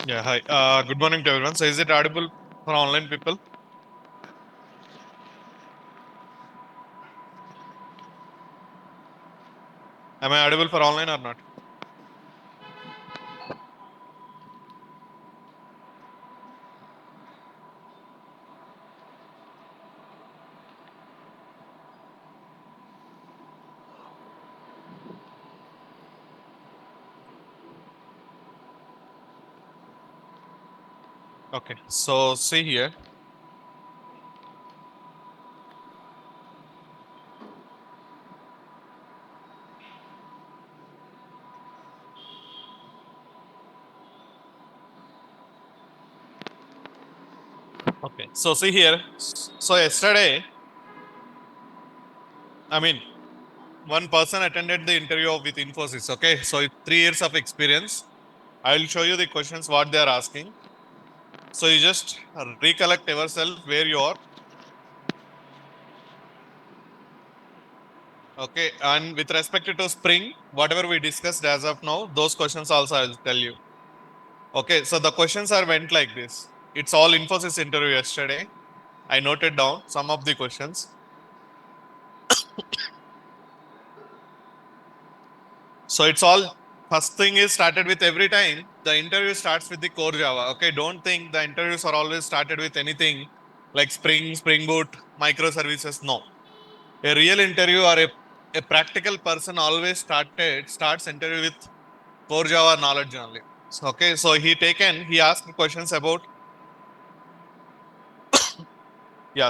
Yeah, hi. Good morning to everyone. So, is it audible for online people? Am I audible for online or not? Okay. So, see here. Okay. So, see here. So, yesterday, I mean, one person attended the interview with Infosys. Okay. So, 3 years of experience. I will show you the questions what they are asking. So, you just recollect yourself where you are. Okay. And with respect to Spring, whatever we discussed as of now, those questions also I will tell you. Okay. So, the questions are went like this. It's all Infosys interview yesterday. I noted down some of the questions. So it's all first thing is started with every time the interview starts with the core Java. Okay, don't think the interviews are always started with anything like Spring, Spring Boot, microservices. No, a real interview or a practical person always starts interview with core Java knowledge only. So, okay, so he asked questions about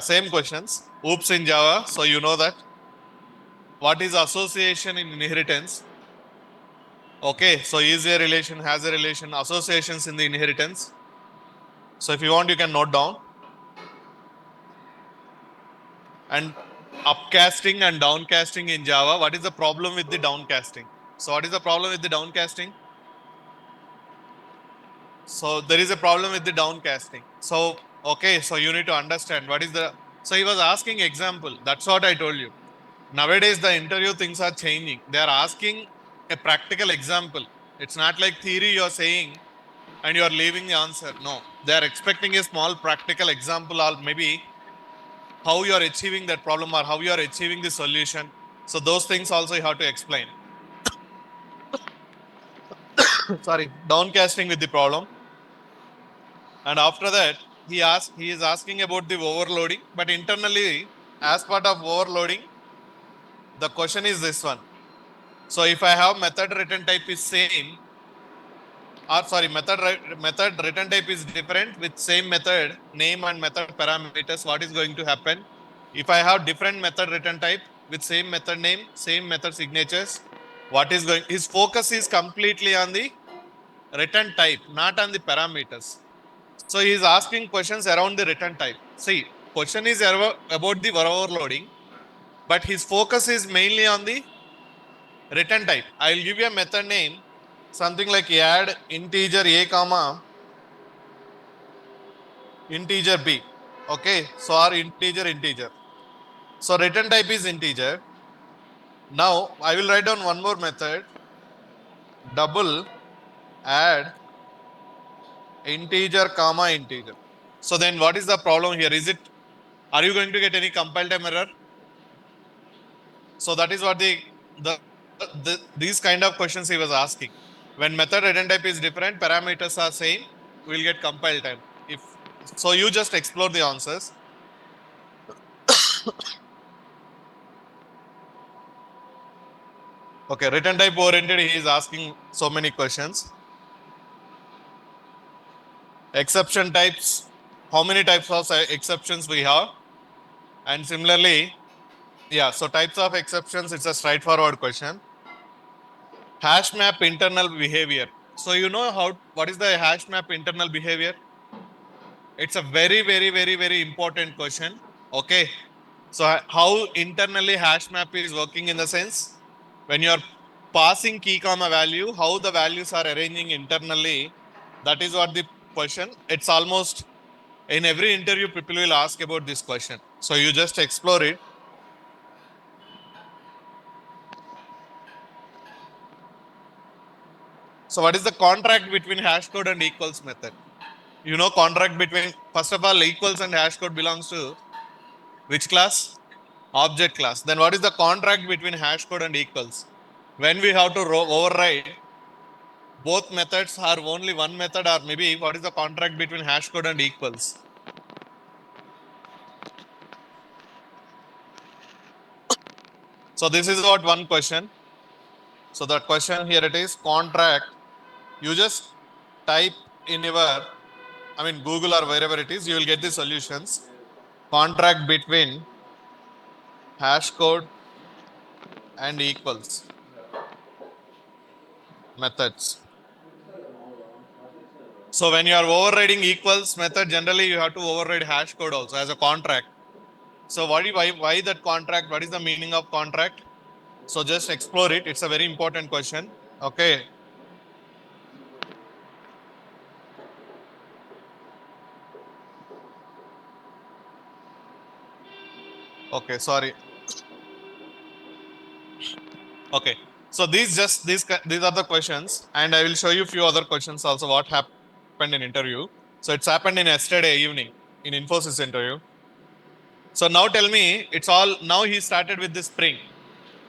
same questions. Oops in Java. So you know that what is association in inheritance. Okay, so is a relation, has a relation, associations in the inheritance. So if you want, you can note down. And upcasting and downcasting in Java. What is the problem with the downcasting? So what is the problem with the downcasting? So there is a problem with the downcasting. So, okay, so you need to understand what is the, so he was asking example. That's what I told you. Nowadays, the interview things are changing. They are asking a practical example. It's not like theory you're saying and you're leaving the answer. No, they are expecting a small practical example or maybe how you are achieving that problem or how you are achieving the solution. So those things also you have to explain. Sorry, downcasting with the problem. And after that, he is asking about the overloading, but internally, as part of overloading, the question is this one. So if I have method return type is same, or sorry, method return type is different with same method name and method parameters, what is going to happen? If I have different method return type with same method name, same method signatures, what is going, his focus is completely on the return type, not on the parameters. So he is asking questions around the return type. See, question is about the overloading, but his focus is mainly on the return type. I will give you a method name, something like add integer a comma integer b. Okay, so our integer. So return type is integer. Now I will write down one more method, double add integer comma integer. So then what is the problem here? Is it, are you going to get any compile time error? So that is what these kind of questions he was asking. When method return type is different, parameters are same, we'll get compile time. If so, you just explore the answers. Okay, return type oriented, he is asking so many questions. Exception types, how many types of exceptions we have? And similarly, yeah, so types of exceptions, it's a straightforward question. Hash map internal behavior. So you know how, what is the hash map internal behavior? It's a very important question. Okay. So how internally hash map is working in the sense when you are passing key comma value, how the values are arranging internally. That is what the question. It's almost in every interview, people will ask about this question. So you just explore it. So what is the contract between hash code and equals method? You know, contract between, first of all, equals and hash code belongs to which class? Object class. Then what is the contract between hash code and equals? When we have to override both methods are only one method, or maybe what is the contract between hash code and equals? So this is what one question. So the question here it is contract. You just type in your, Google or wherever it is, you will get the solutions. Contract between hash code and equals methods. So when you are overriding equals method, generally you have to override hash code also as a contract. So why that contract? What is the meaning of contract? So just explore it. It's a very important question. Okay. Okay. Sorry. Okay. So these are the questions, and I will show you a few other questions also. What happened in interview? So it's happened in yesterday evening in Infosys interview. So now tell me, it's all now he started with the Spring.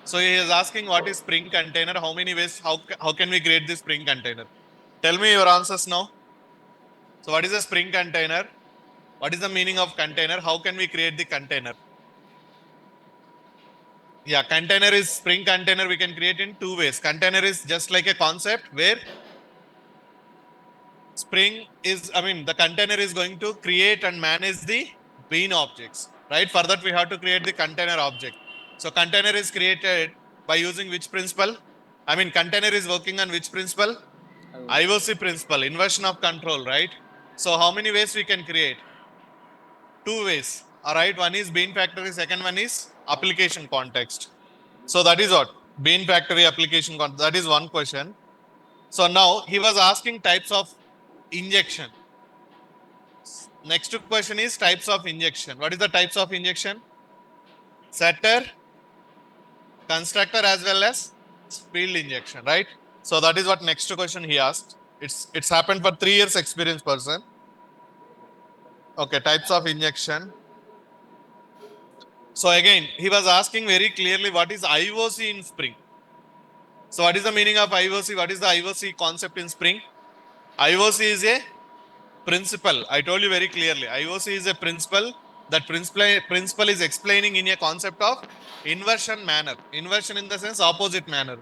So he is asking what is Spring container? How many ways? How can we create this Spring container? Tell me your answers now. So what is a Spring container? What is the meaning of container? How can we create the container? Yeah, container is Spring container. We can create in two ways. Container is just like a concept where Spring is, the container is going to create and manage the bean objects, right? For that, we have to create the container object. So container is created by using which principle? Container is working on which principle? IOC principle, inversion of control, right? So how many ways we can create? Two ways. All right. One is bean factory. Second one is application context. So that is what bean factory application. That is one question. So now he was asking types of injection. Next question is types of injection. What is the types of injection? Setter, constructor, as well as field injection, right? So that is what next question he asked. It's happened for 3 years experience person. Okay, types of injection. So again, he was asking very clearly what is IOC in Spring. So what is the meaning of IOC? What is the IOC concept in Spring? IOC is a principle. I told you very clearly. IOC is a principle. That principle is explaining in a concept of inversion manner. Inversion in the sense opposite manner.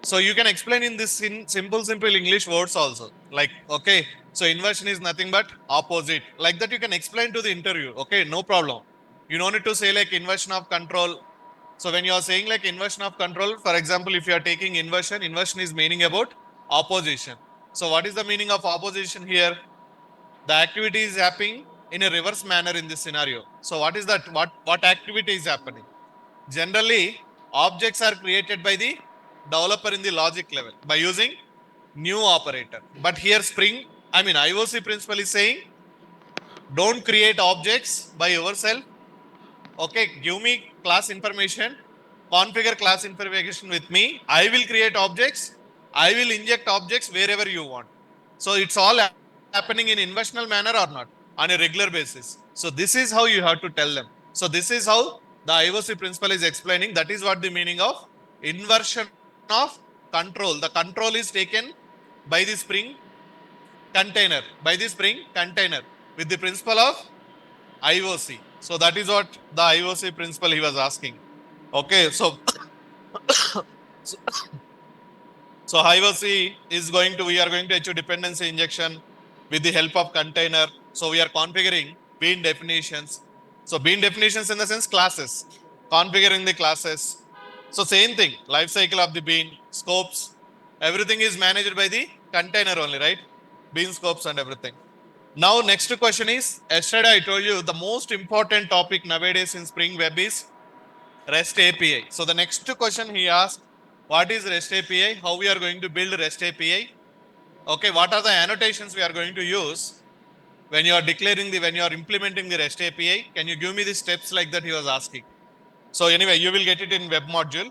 So you can explain in this in simple English words also. Like, okay, so inversion is nothing but opposite. Like that you can explain to the interview. Okay, no problem. You don't need to say like inversion of control. So when you are saying like inversion of control, for example, if you are taking inversion, inversion is meaning about opposition. So what is the meaning of opposition here? The activity is happening in a reverse manner in this scenario. So what is that? What activity is happening? Generally, objects are created by the developer in the logic level by using new operator. But here IOC principle is saying don't create objects by yourself. Okay, give me class information, configure class information with me. I will create objects. I will inject objects wherever you want. So it's all happening in inversional manner or not on a regular basis. So this is how you have to tell them. So this is how the IOC principle is explaining. That is what the meaning of inversion of control. The control is taken by the Spring container, with the principle of IOC. So that is what the IOC principle he was asking. Okay, so so, IOC is we are going to achieve dependency injection with the help of container. So we are configuring bean definitions. So bean definitions in the sense classes, configuring the classes. So same thing, life cycle of the bean, scopes, everything is managed by the container only, right? Bean scopes and everything. Now, next question is, yesterday I told you the most important topic nowadays in Spring Web is REST API. So the next question he asked, what is REST API? How we are going to build REST API? Okay, what are the annotations we are going to use when you are when you are implementing the REST API? Can you give me the steps like that he was asking? So anyway, you will get it in web module.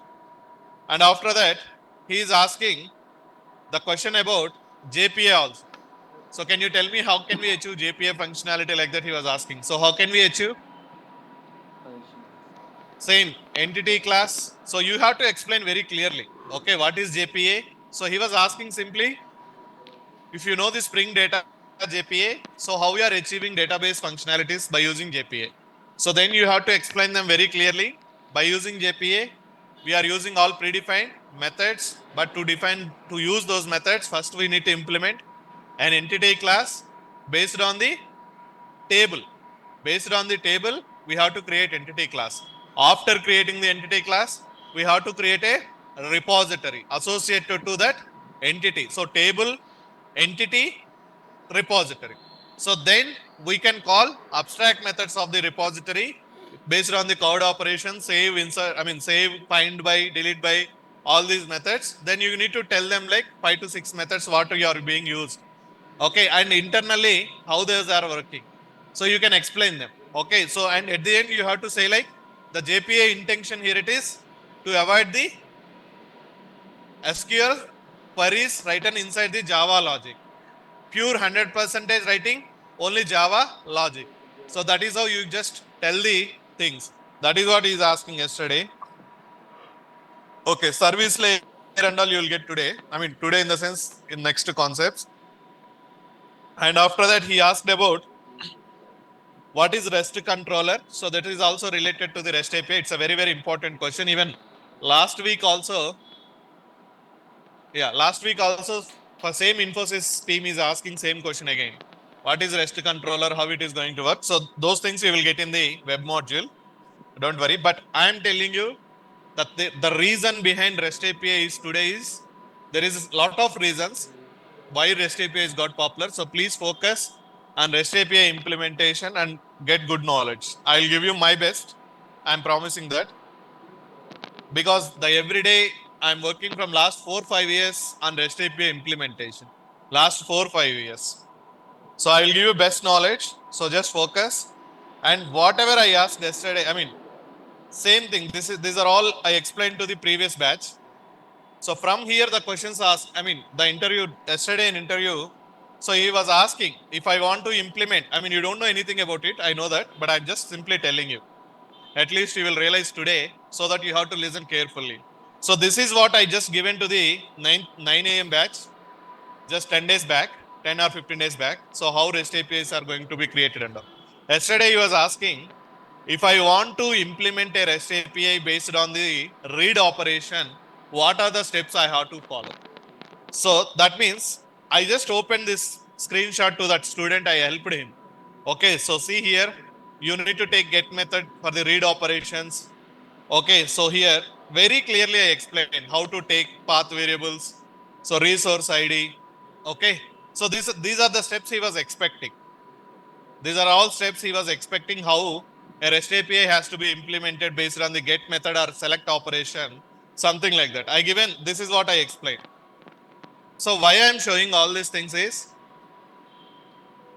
And after that, he is asking the question about JPA also. So can you tell me how can we achieve JPA functionality like that he was asking. So how can we achieve? Same entity class. So you have to explain very clearly. Okay, what is JPA? So he was asking simply, if you know the Spring Data JPA, so how we are achieving database functionalities by using JPA. So then you have to explain them very clearly. By using JPA, we are using all predefined methods, but to use those methods, first we need to implement an entity class based on the table. Based on the table, we have to create entity class. After creating the entity class, we have to create a repository associated to that entity. So table, entity, repository. So then we can call abstract methods of the repository based on the code operation, save, insert, save, find by, delete by, all these methods. Then you need to tell them like 5 to 6 methods what are being used. Okay, and internally how those are working. So you can explain them. Okay, so and at the end you have to say like the JPA intention here it is to avoid the SQL queries written inside the Java logic. Pure 100% writing, only Java logic. So that is how you just tell the things. That is what he is asking yesterday. Okay, service layer and all you will get today. Today in the sense in next concepts. And after that, he asked about what is REST controller. So that is also related to the REST API. It's a very, very important question. Even last week also, for same Infosys team is asking same question again. What is REST controller? How it is going to work? So those things you will get in the web module. Don't worry. But I am telling you that the reason behind REST API is today is there is a lot of reasons why REST API has got popular. So please focus on REST API implementation and get good knowledge. I'll give you my best. I'm promising that because the everyday I'm working from last 4 5 years on REST API implementation. Last 4 5 years. So I will give you best knowledge. So just focus. And whatever I asked yesterday, same thing. These are all I explained to the previous batch. So from here, the questions asked, the interview, yesterday in interview, so he was asking if I want to implement, you don't know anything about it. I know that, but I'm just simply telling you. At least you will realize today so that you have to listen carefully. So this is what I just given to the 9 a.m. batch, just 10 days back, 10 or 15 days back. So how REST APIs are going to be created and all. Yesterday he was asking, if I want to implement a REST API based on the read operation, what are the steps I have to follow? So that means I just opened this screenshot to that student. I helped him. Okay, so see here, you need to take get method for the read operations. Okay, so here very clearly I explained how to take path variables. So resource ID. Okay, so these are the steps he was expecting. These are all steps he was expecting how a REST API has to be implemented based on the get method or select operation, something like that. This is what I explained. So why I am showing all these things is,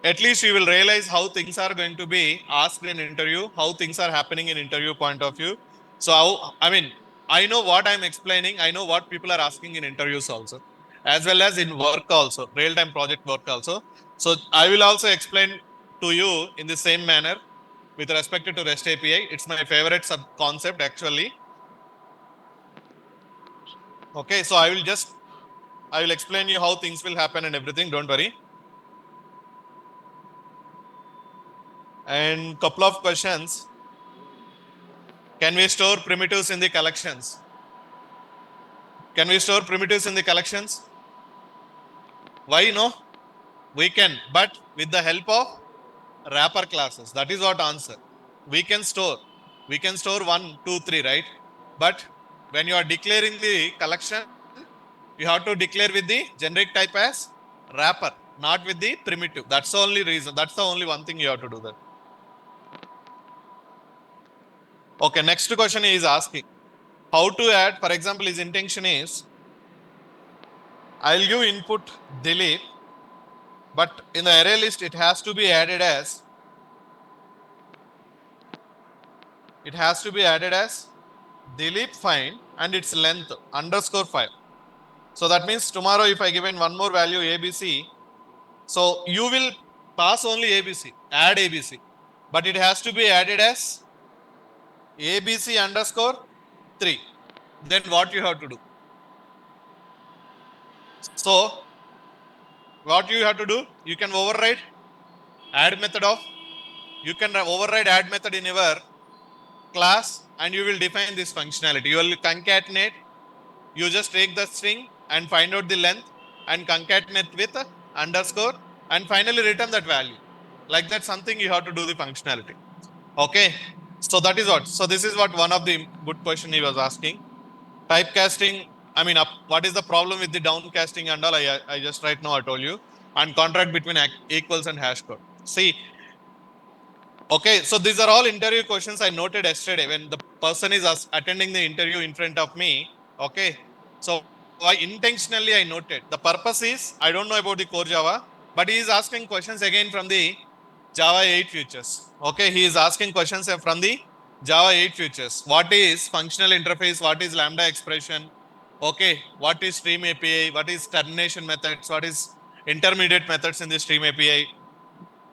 at least you will realize how things are going to be asked in interview, how things are happening in interview point of view. So I know what I'm explaining. I know what people are asking in interviews also, as well as in work also, real-time project work also. So I will also explain to you in the same manner with respect to REST API. It's my favorite sub concept actually. Okay, so I will explain you how things will happen and everything. Don't worry. And couple of questions. Can we store primitives in the collections? Can we store primitives in the collections? Why no? We can, but with the help of wrapper classes. That is what answer. We can store. We can store 1, 2, 3, right? But when you are declaring the collection, you have to declare with the generic type as wrapper, not with the primitive. That's the only reason. That's the only one thing you have to do that. Okay, next question is asking how to add, for example, his intention is I'll give input delete, but in the array list, it has to be added as delete find and its length _5. So that means tomorrow, if I given one more value ABC, so you will pass only ABC, add ABC, but it has to be added as ABC underscore 3. Then what you have to do? So what you have to do? You can override add method of, you can override add method in your class and you will define this functionality. You will concatenate, you just take the string and find out the length and concatenate with underscore and finally return that value. Like that, something you have to do the functionality. Okay. So that is what. So this is what one of the good question he was asking. Typecasting. I mean, what is the problem with the downcasting and all? I just right now I told you. And contract between equals and hash code. See, okay, so these are all interview questions I noted yesterday when the person is attending the interview in front of me. Okay, so I intentionally I noted. The purpose is I don't know about the core Java, but he is asking questions again from the Java 8 futures. Okay, he is asking questions from the Java 8 futures. What is functional interface? What is Lambda expression? Okay, what is stream API? What is termination methods? What is intermediate methods in the stream API?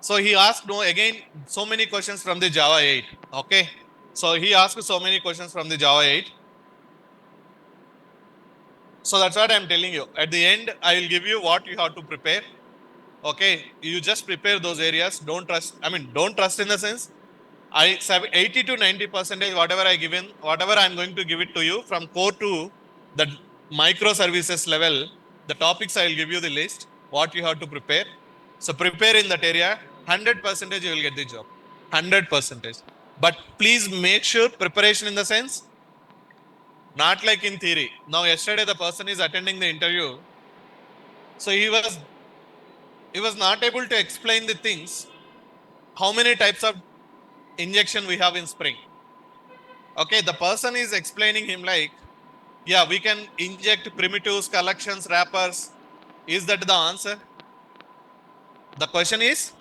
So he asked no again so many questions from the Java 8. Okay. So he asked so many questions from the Java 8. So that's what I'm telling you. At the end, I will give you what you have to prepare. Okay. You just prepare those areas. Don't trust. I mean, don't trust in the sense 80 to 90% whatever I given, whatever I'm going to give it to you from core to the microservices level, the topics I'll give you the list, what you have to prepare. So prepare in that area, 100% you will get the job. 100%. But please make sure preparation in the sense, not like in theory. Now, yesterday the person is attending the interview. So he was not able to explain the things, how many types of injection we have in Spring. Okay, the person is explaining him like, yeah, we can inject primitives, collections, wrappers. Is that the answer? The question is,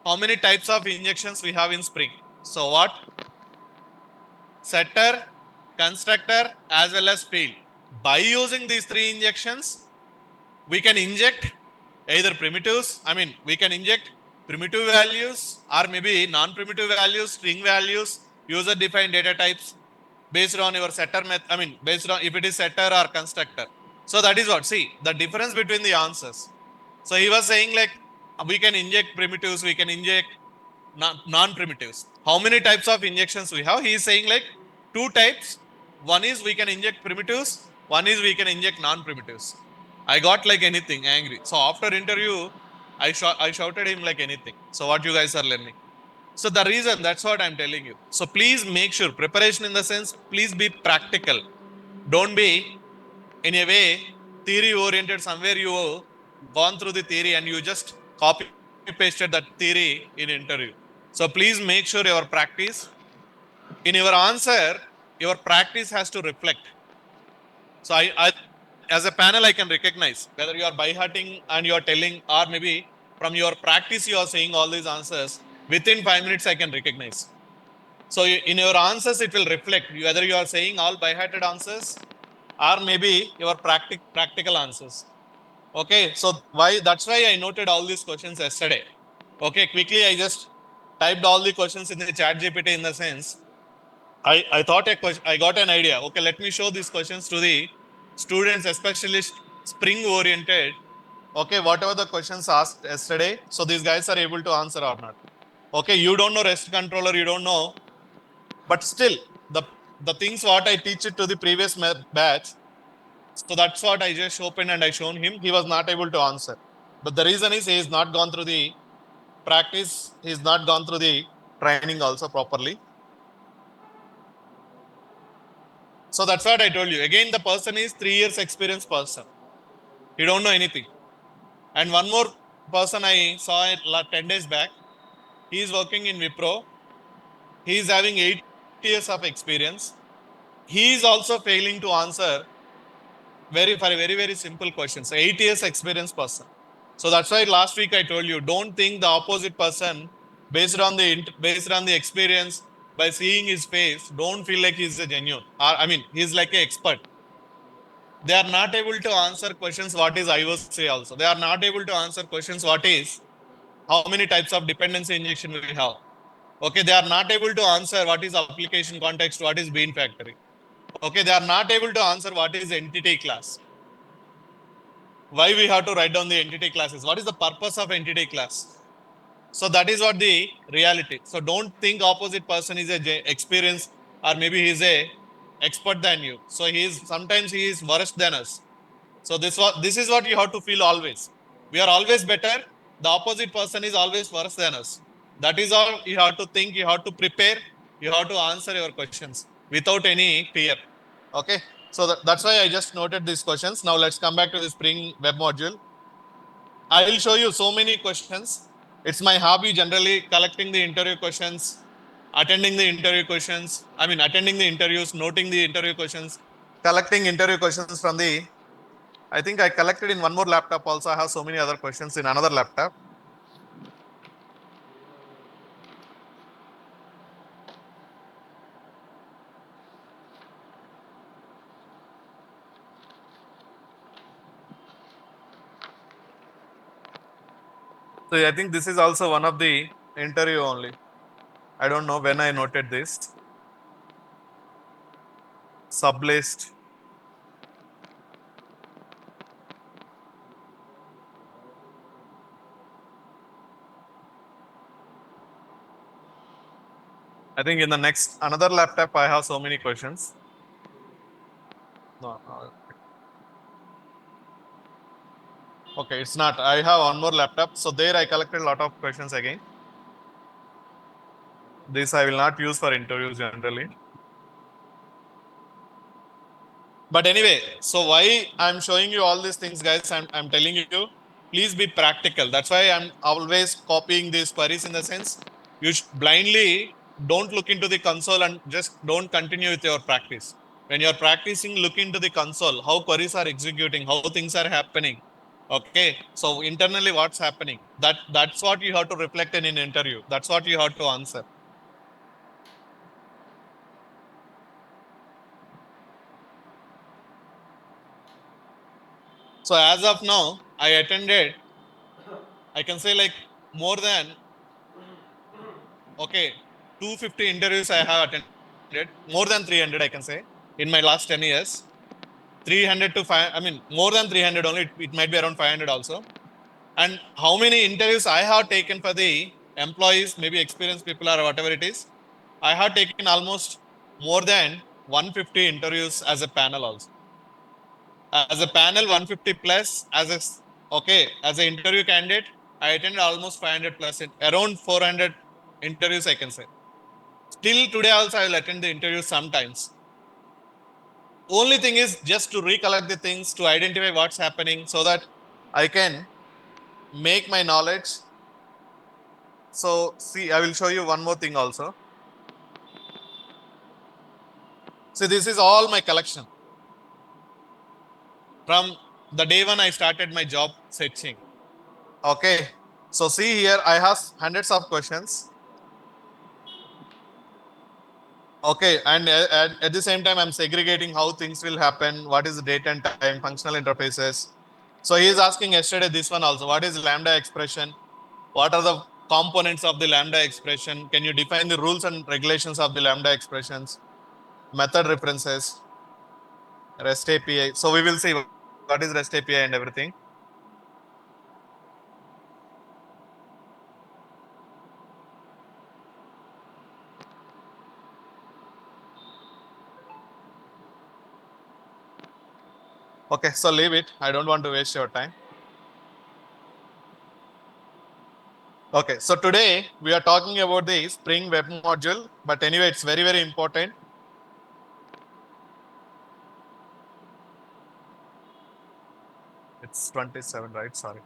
how many types of injections we have in Spring? So what? Setter, constructor, as well as field. By using these three injections, we can inject either primitives. I mean, we can inject primitive values or maybe non-primitive values, string values, user-defined data types based on your setter method. I mean, based on if it is setter or constructor. So that is what. See, the difference between the answers. So he was saying like, we can inject primitives, we can inject non-primitives. How many types of injections we have? He is saying like two types. One is we can inject primitives. One is we can inject non-primitives. I got like anything angry. So after interview, I shouted him like anything. So what you guys are learning? So the reason, that's what I'm telling you. So please make sure preparation in the sense, please be practical. Don't be in a way theory oriented. Somewhere you gone through the theory and you just copy pasted that theory in interview. So please make sure your practice in your answer, your practice has to reflect. So I as a panel, I can recognize whether you are by hearting and you are telling, or maybe from your practice, you are saying all these answers. Within 5 minutes, I can recognize. So in your answers, it will reflect whether you are saying all by-hearted answers or maybe your practical answers. Okay, so that's why I noted all these questions yesterday. Okay, quickly I just typed all the questions in the chat GPT in the sense I thought I got an idea. Okay, let me show these questions to the students, especially spring oriented. Okay, whatever the questions asked yesterday, so these guys are able to answer or not. Okay, you don't know REST controller, you don't know, but still the things what I teach it to the previous batch. So that's what I just opened and I shown him. He was not able to answer. But the reason is he has not gone through the practice. He's not gone through the training also properly. So that's what I told you. Again, the person is 3 years experienced person. He don't know anything. And one more person I saw it 10 days back. He is working in Wipro. He is having 8 years of experience. He is also failing to answer very simple questions. 8 years experience person. So that's why last week I told you, don't think the opposite person based on the experience by seeing his face. Don't feel like he's a genuine. I mean, he's like an expert. They are not able to answer questions what is IOC also. They are not able to answer questions what is how many types of dependency injection we have. Okay, they are not able to answer what is application context, what is bean factory. Okay, they are not able to answer what is entity class. Why we have to write down the entity classes? What is the purpose of entity class? So that is what the reality. So don't think opposite person is a experienced or maybe he is a expert than you. So sometimes he is worse than us. So this is what you have to feel always. We are always better. The opposite person is always worse than us. That is all you have to think. You have to prepare. You have to answer your questions without any fear. Okay. So that's why I just noted these questions. Now let's come back to the Spring Web module. I will show you so many questions. It's my hobby generally collecting the interview questions, attending the interview questions. Attending the interviews, noting the interview questions, collecting interview questions from I think I collected in one more laptop also. I have so many other questions in another laptop. So I think this is also one of the interview only. I don't know when I noted this. Sublist. I think in the next another laptop I have so many questions. No. Okay, it's not. I have one more laptop. So there I collected a lot of questions again. This I will not use for interviews generally. But anyway, so why I'm showing you all these things, guys, I'm telling you, please be practical. That's why I'm always copying these queries in the sense you blindly don't look into the console and just don't continue with your practice. When you're practicing, look into the console, how queries are executing, how things are happening. Okay. So internally, what's happening? That's what you have to reflect in an interview. That's what you have to answer. So as of now, I can say like more than, okay, 250 interviews I have attended, more than 300, I can say, in my last 10 years. 300 to 5, more than 300 only, it might be around 500 also. And how many interviews I have taken for the employees, maybe experienced people or whatever it is, I have taken almost more than 150 interviews as a panel also. As a panel, 150 plus, as an interview candidate, I attended almost 500 plus, around 400 interviews, I can say. Till today also, I will attend the interview sometimes. Only thing is just to recollect the things, to identify what's happening so that I can make my knowledge. So see, I will show you one more thing also. See, this is all my collection. From the day when I started my job searching. Okay. So see here, I have hundreds of questions. Okay, and at the same time, I'm segregating how things will happen, what is the date and time, functional interfaces. So he is asking yesterday this one also, what is lambda expression? What are the components of the lambda expression? Can you define the rules and regulations of the lambda expressions? Method references, REST API. So we will see what is REST API and everything. Okay, so leave it. I don't want to waste your time. Okay, so today we are talking about the Spring Web module, but anyway, it's very, very important. It's 27, right? Sorry.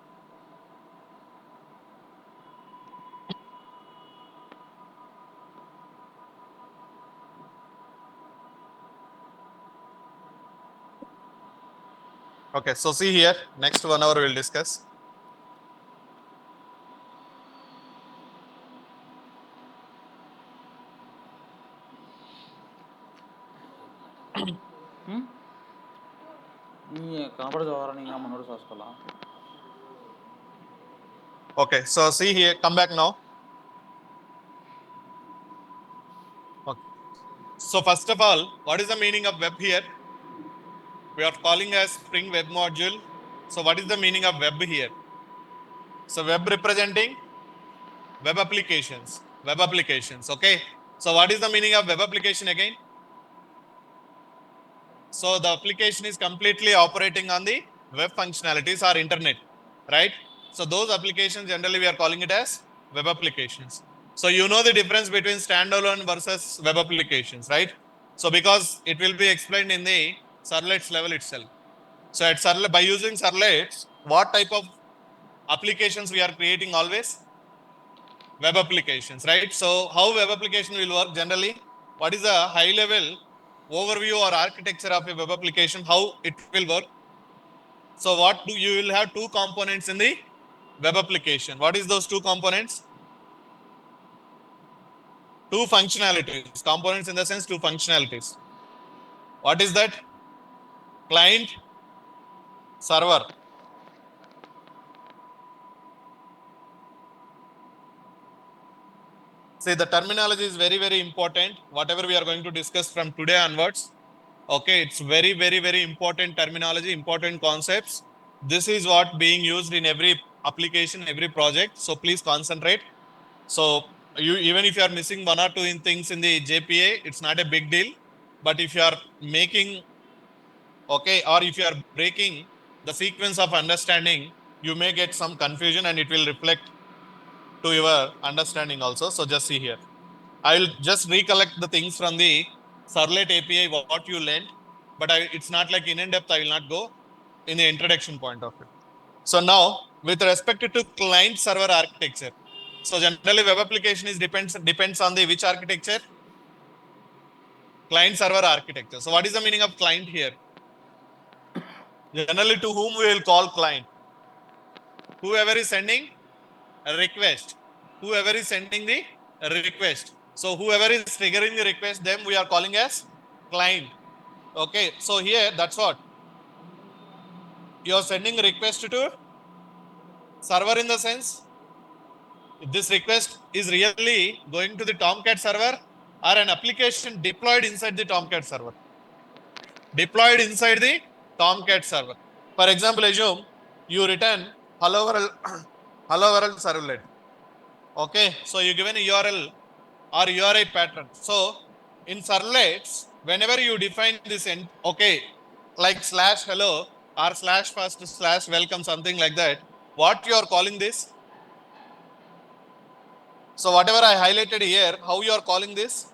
Okay, so see here, next 1 hour we'll discuss. நீங்கள் கனப்பட வர நீங்கள் நம்ம notice வாசிக்கலாம். Okay, so see here, come back now. Okay. So first of all, what is the meaning of web here? We are calling as Spring Web module. So what is the meaning of web here? So web representing web applications. Web applications. Okay. So what is the meaning of web application again? So the application is completely operating on the web functionalities or internet, right? So those applications generally we are calling it as web applications. So you know the difference between standalone versus web applications, right? So because it will be explained in the servlets level itself. So at servlet, by using servlets, what type of applications we are creating always? Web applications, right? So how web application will work generally? What is the high level overview or architecture of a web application? How it will work? So what do you will have two components in the web application? What is those two components? Two functionalities. Components in the sense two functionalities. What is that? Client, server. See, the terminology is very, very important. Whatever we are going to discuss from today onwards. Okay, it's very, very, very important terminology, important concepts. This is what being used in every application, every project. So please concentrate. So you even if you are missing one or two things in the JPA, it's not a big deal. But if you are making, okay, or if you are breaking the sequence of understanding, you may get some confusion and it will reflect to your understanding also. So just see here. I will just recollect the things from the Servlet API, what you learned, but it's not like in depth, I will not go in the introduction point of it. So now, with respect to client server architecture, so generally web application is depends on the which architecture? Client server architecture. So what is the meaning of client here? Generally to whom we will call client? Whoever is sending a request. Whoever is sending the request. So whoever is triggering the request, them we are calling as client. Okay, so here that's what you are sending a request to server in the sense this request is really going to the Tomcat server or an application deployed inside the Tomcat server. Deployed inside the Tomcat server. For example, assume you return hello world, hello world servlet. Okay, so you given a URL or URI pattern. So in servlets, whenever you define this, okay, like slash hello or slash first slash welcome, something like that, what you are calling this? So whatever I highlighted here, how you are calling this?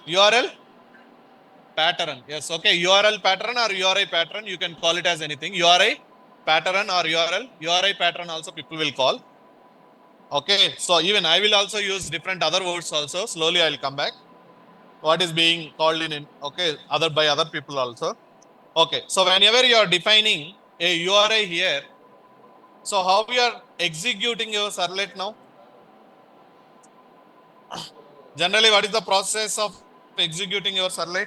URL pattern. Yes, okay, URL pattern or URI pattern, you can call it as anything. URI pattern or URI pattern also people will call. Okay, so even I will also use different other words also. Slowly I will come back. What is being called in, okay, other by other people also. Okay, so whenever you are defining a URI here, so how you are executing your servlet now? Generally, what is the process of executing your servlet?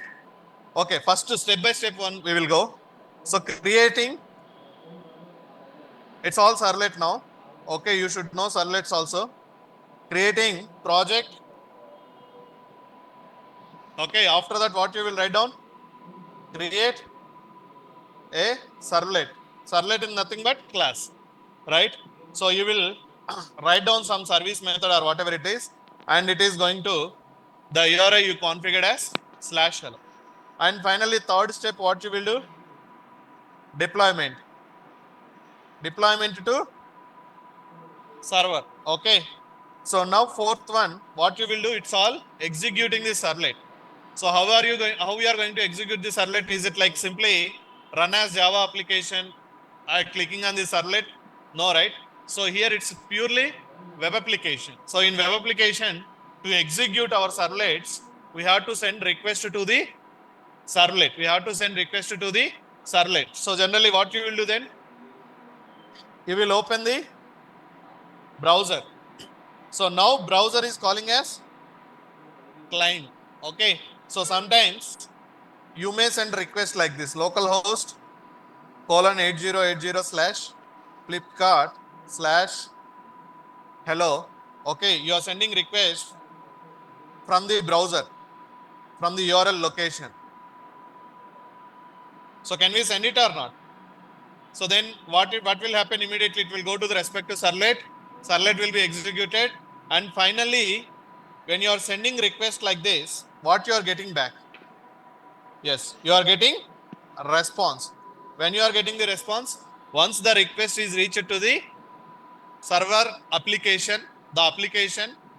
Okay, first step by step one we will go. So creating, it's all servlet now. Okay, you should know servlets also. Creating project. Okay, after that what you will write down? Create a servlet. Servlet is nothing but class, right? So you will write down some service method or whatever it is, and it is going to the URI you configured as slash hello. And finally, third step, what you will do? Deployment. Deployment to server. Okay. So now fourth one, what you will do? It's all executing the servlet. So how are you going? How we are going to execute the servlet? Is it like simply run as Java application? Clicking on the servlet? No, right? So here it's purely web application. So in web application, to execute our servlets, we have to send request to the servlet. We have to send request to the servlet. So generally, what you will do then? You will open the browser. So now browser is calling as client. Okay. So sometimes you may send request like this localhost colon 8080 slash Flipkart slash hello. Okay, you are sending request from the browser, from the URL location. So can we send it or not? So then what will happen immediately? It will go to the respective servlet. Servlet will be executed. And finally, when you are sending request like this, what you are getting back? Yes, you are getting a response. When you are getting the response, once the request is reached to the server application,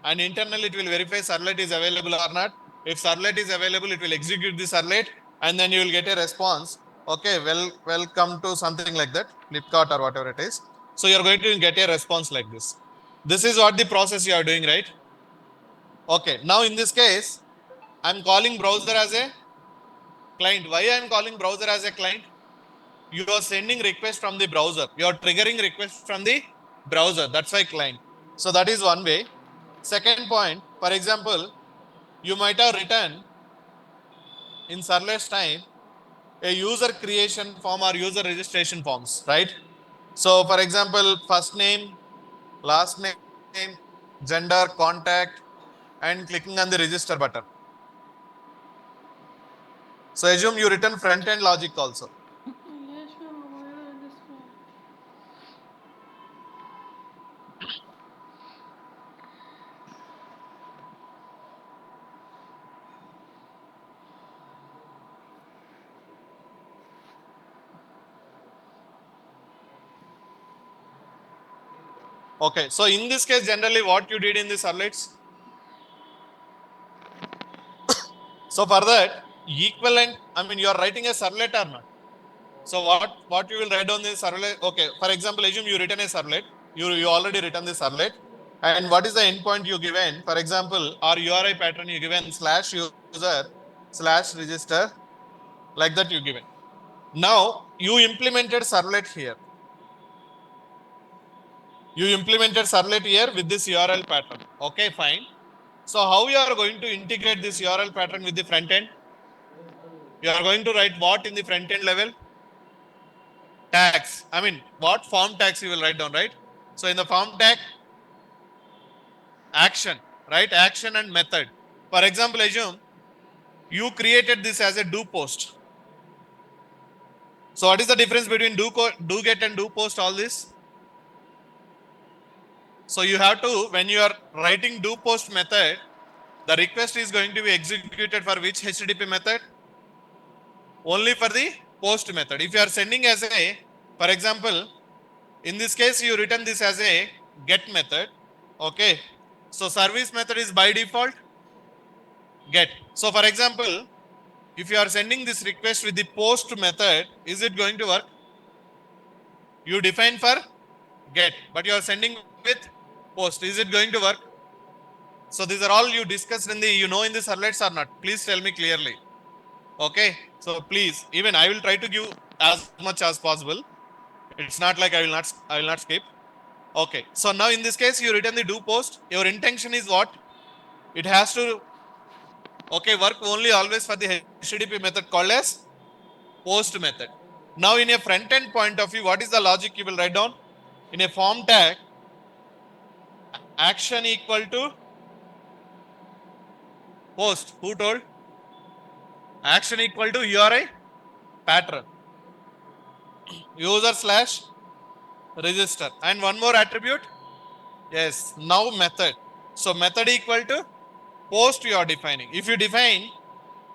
and internally it will verify servlet is available or not. If servlet is available, it will execute the servlet and then you will get a response. Okay, welcome to something like that, Flipkart or whatever it is. So you're going to get a response like this. This is what the process you are doing, right? Okay, now in this case, I'm calling browser as a client. Why I'm calling browser as a client? You are sending request from the browser. You are triggering request from the browser. That's why client. So that is one way. Second point, for example, you might have written in serverless time a user creation form or user registration forms, right? So for example, first name, last name, gender, contact, and clicking on the register button. So assume you written front end logic also. Okay, so in this case, generally what you did in the servlets. So for that, equivalent, I mean, you are writing a servlet or not? So what you will write on this servlet? Okay, for example, assume you written a servlet. You already written the servlet. And what is the endpoint you given? For example, or URI pattern you given slash user slash register, like that you given. Now you implemented servlet here. You implemented servlet here with this URL pattern. Okay, fine. So how you are going to integrate this URL pattern with the front end? You are going to write what in the front end level? Tags. I mean, what form tags you will write down, right? So in the form tag, action, right? Action and method. For example, assume you created this as a do post. So what is the difference between do get and do post all this? So you have to, when you are writing do post method, the request is going to be executed for which HTTP method? Only for the post method. If you are sending as a, for example, in this case, you written this as a get method. Okay. So service method is by default get. So for example, if you are sending this request with the post method, is it going to work? You define for get, but you are sending with post. Is it going to work? So these are all you discussed in the, in the servlets or not? Please tell me clearly. Okay. So please, even I will try to give as much as possible. It's not like I will not skip. Okay. So now in this case, you written the do post. Your intention is what? It has to, okay, work only always for the HTTP method called as post method. Now in a front end point of view, what is the logic you will write down? In a form tag, action equal to post. Who told? Action equal to URI pattern. User slash register. And one more attribute. Yes. Now method. So method equal to post you are defining. If you define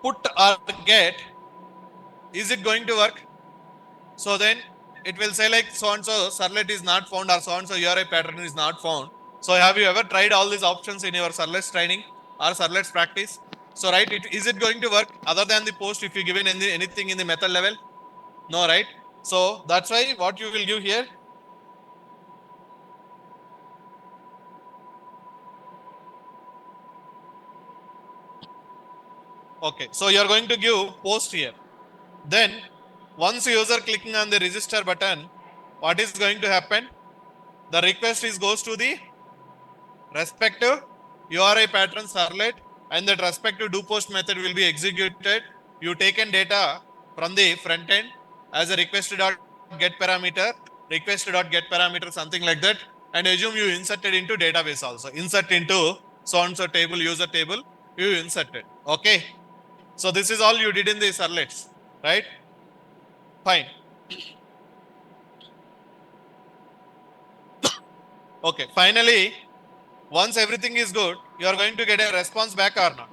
put or get, is it going to work? So then it will say like so and so servlet is not found or so and so URI pattern is not found. So have you ever tried all these options in your servlets training or servlets practice? So right, is it going to work other than the post if you given anything in the method level? No, right? So that's why what you will give here. Okay, so you are going to give post here. Then once user clicking on the register button, what is going to happen? The request is goes to the respective URI pattern servlet and that respective do post method will be executed. You taken data from the front end as a requested get parameter, request dot get parameter, something like that. And assume you inserted into database also. Insert into so and so table, user table, you inserted. Okay. So this is all you did in the servlets, right? Fine. Okay. Finally, once everything is good, you are going to get a response back or not.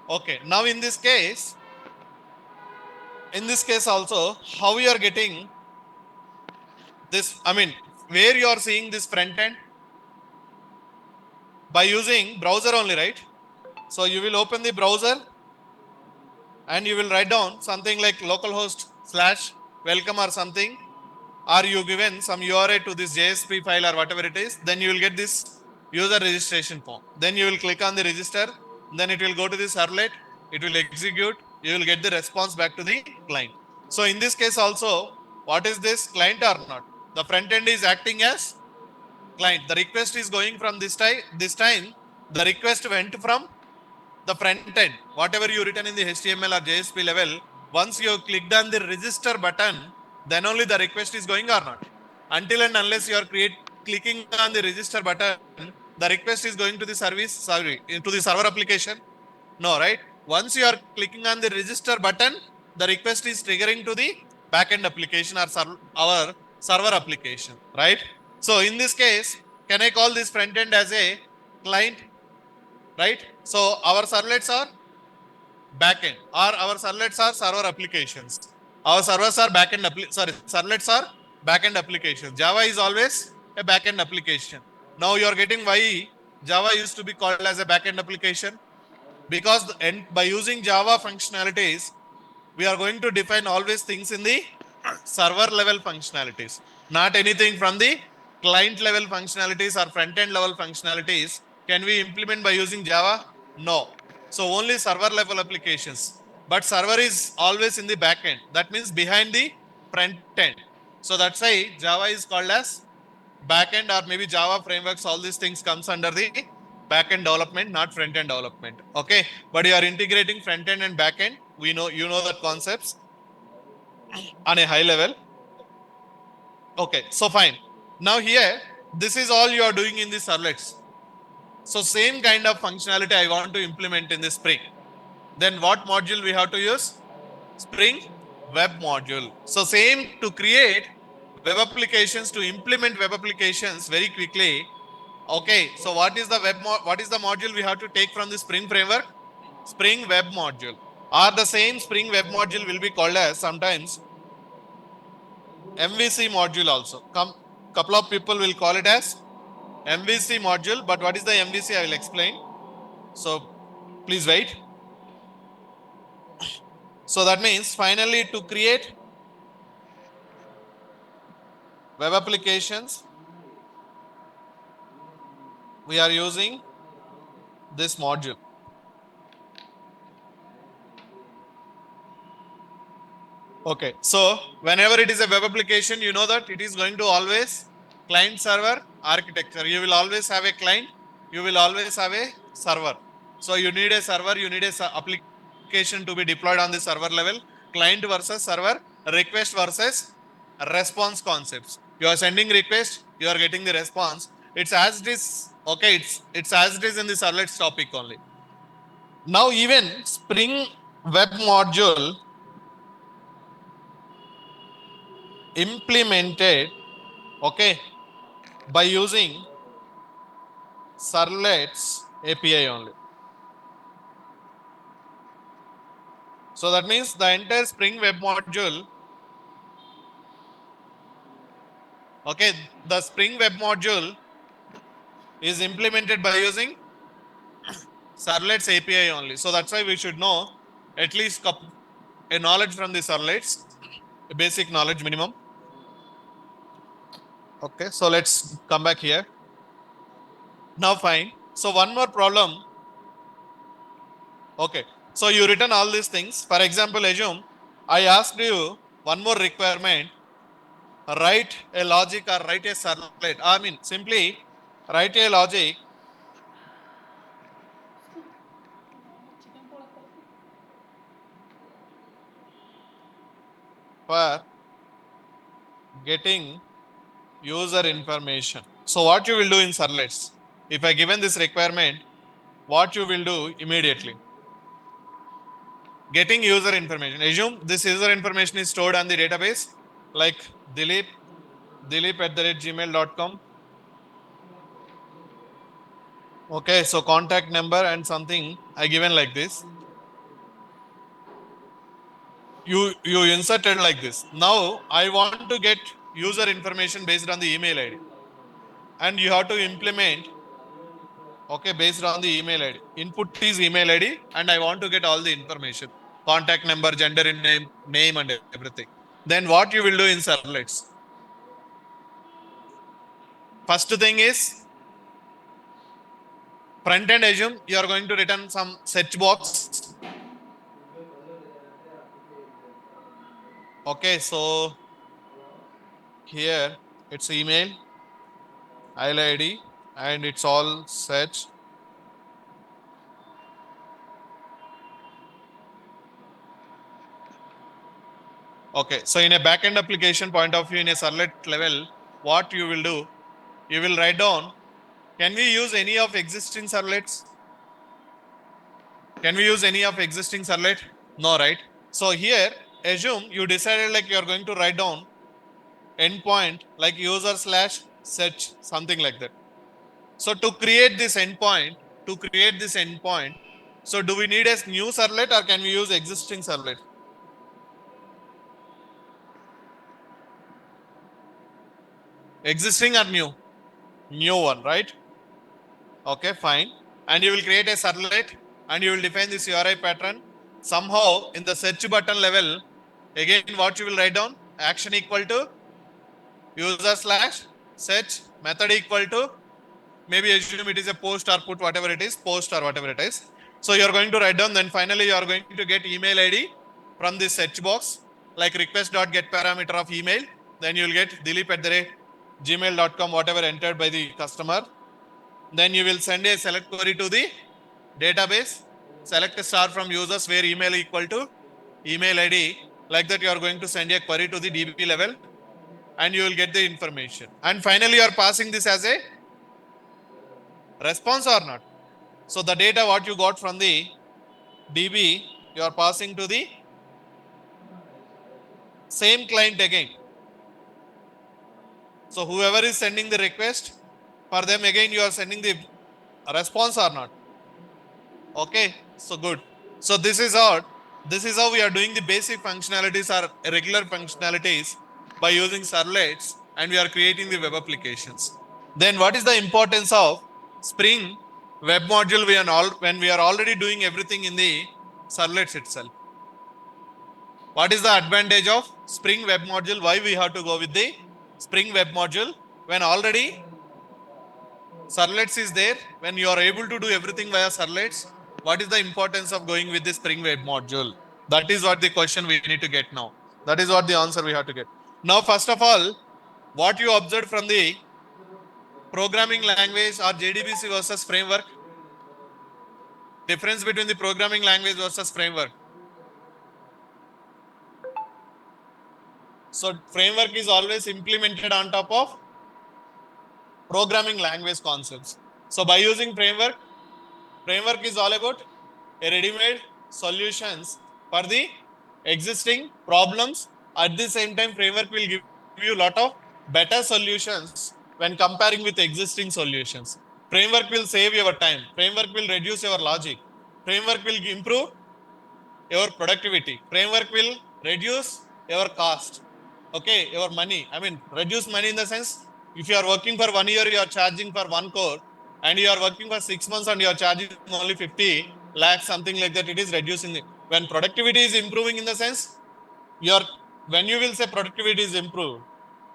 Okay. Now in this case also, how you are getting this, I mean, where you are seeing this front end? By using browser only, right? So you will open the browser and you will write down something like localhost / welcome or something, or you given some URI to this JSP file or whatever it is, then you will get this user registration form. Then you will click on the register, then it will go to the servlet, it will execute, you will get the response back to the client. So in this case also, what is this, client or not? The front end is acting as client. The request is going from this time, the request went from the front end, whatever you written in the HTML or JSP level, once you clicked on the register button, then only the request is going or not. Until and unless you are clicking on the register button, the request is going to the into the server application. No, right? Once you are clicking on the register button, the request is triggering to the backend application or our server application, right? So in this case, can I call this front end as a client, right? So our servlets are backend, or our servlets are server applications. Our servers are servlets are backend applications. Java is always a backend application. Now you are getting why Java used to be called as a backend application, because by using Java functionalities, we are going to define always things in the server level functionalities, not anything from the client level functionalities or front end level functionalities. Can we implement by using Java? No. So only server level applications. But server is always in the back end. That means behind the front end. So that's why Java is called as backend, or maybe Java frameworks, all these things comes under the backend development, not front end development. Okay. But you are integrating front end and backend. We know, you know that concepts on a high level. Okay. So fine. Now here, this is all you are doing in the servlets. So same kind of functionality I want to implement in the Spring. Then what module we have to use? Spring Web module. So same, to create web applications, to implement web applications very quickly. Okay, so what is the what is the module we have to take from the Spring framework? Spring Web module. Or the same Spring Web module will be called as sometimes MVC module also. Couple of people will call it as MVC module, but what is the MVC? I will explain. So please wait. So that means finally, to create web applications, we are using this module. Okay. So whenever it is a web application, you know that it is going to always client server architecture. You will always have a client. You will always have a server. So you need a server, you need a application to be deployed on the server level. Client versus server, request versus response concepts. You are sending request, you are getting the response. It's as it is. Okay, it's as it is in the servlets topic only. Now even Spring Web module implemented, okay, by using servlets API only. So that means the entire Spring Web module, okay, the Spring Web module is implemented by using servlets API only. So that's why we should know at least a knowledge from the servlets, a basic knowledge minimum. Okay, so let's come back here. Now fine. So one more problem. Okay, so you written all these things. For example, assume I asked you one more requirement: write a logic or write a servlet. I mean, simply write a logic for getting user information. So what you will do in servlets? If I given this requirement, what you will do immediately? Getting user information. Assume this user information is stored on the database like Dilip, dilip@gmail.com. Okay, so contact number and something I given like this. You inserted like this. Now I want to get user information based on the email ID, and you have to implement, okay, based on the email ID. Input is email ID, and I want to get all the information, contact number, gender, and name and everything. Then what you will do in servlets? First thing is front end. Assume you are going to return some search box. Okay, so here it's email, ID, and it's all search. Okay, so in a backend application point of view, in a servlet level, what you will do, you will write down, can we use any of existing servlets? Can we use any of existing servlet? No, right? So here, assume you decided like you're going to write down endpoint like user slash search, something like that. So to create this endpoint, so do we need a new servlet or can we use existing servlet? Existing or new? New one, right? Okay, fine. And you will create a servlet and you will define this URI pattern. Somehow in the search button level, again, what you will write down? Action equal to user slash search, method equal to, maybe assume it is a post or put, whatever it is, post or whatever it is. So you're going to write down, then finally you are going to get email ID from this search box, like request.get parameter of email. Then you'll get dilip@gmail.com, whatever entered by the customer. Then you will send a select query to the database, select a star from users where email equal to email ID. Like that, you are going to send a query to the DB level and you will get the information. And finally, you are passing this as a response or not. So the data what you got from the DB, you are passing to the same client again. So whoever is sending the request, for them again you are sending the response or not. Okay, so good. So this is how we are doing the basic functionalities or regular functionalities by using servlets, and we are creating the web applications. Then what is the importance of Spring web module when we are already doing everything in the servlets itself? What is the advantage of Spring web module? Why we have to go with the Spring web module when already servlets is there? When you are able to do everything via servlets, what is the importance of going with the Spring web module? That is what the question we need to get now. That is what the answer we have to get. Now, first of all, what you observed from the programming language or JDBC versus framework? Difference between the programming language versus framework. So framework is always implemented on top of programming language concepts. So by using framework is all about a ready-made solutions for the existing problems. At the same time, framework will give you a lot of better solutions when comparing with existing solutions. Framework will save your time. Framework will reduce your logic. Framework will improve your productivity. Framework will reduce your cost. Okay, your money. I mean, reduce money in the sense, if you are working for 1 year, you are charging for one core, and you are working for 6 months and you are charging only 50 lakhs, something like that, it is reducing. When productivity is improving in the sense, your when you will say productivity is improved,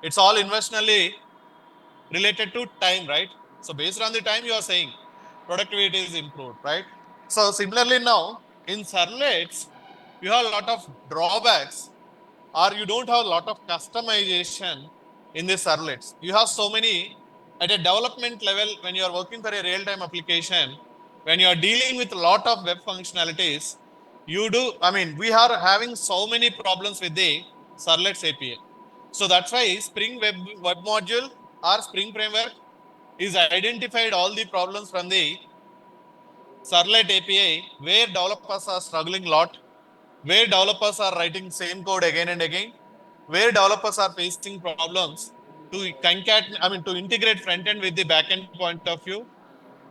it's all inversely related to time, right? So based on the time you are saying productivity is improved, right? So similarly now in servlets, you have a lot of drawbacks or you don't have a lot of customization in the servlets. You have so many at a development level when you are working for a real-time application, when you are dealing with a lot of web functionalities, we are having so many problems with the servlets API. So that's why Spring web module or Spring framework is identified all the problems from the Servlet API where developers are struggling a lot, where developers are writing same code again and again, where developers are facing problems to to integrate front end with the back end point of view.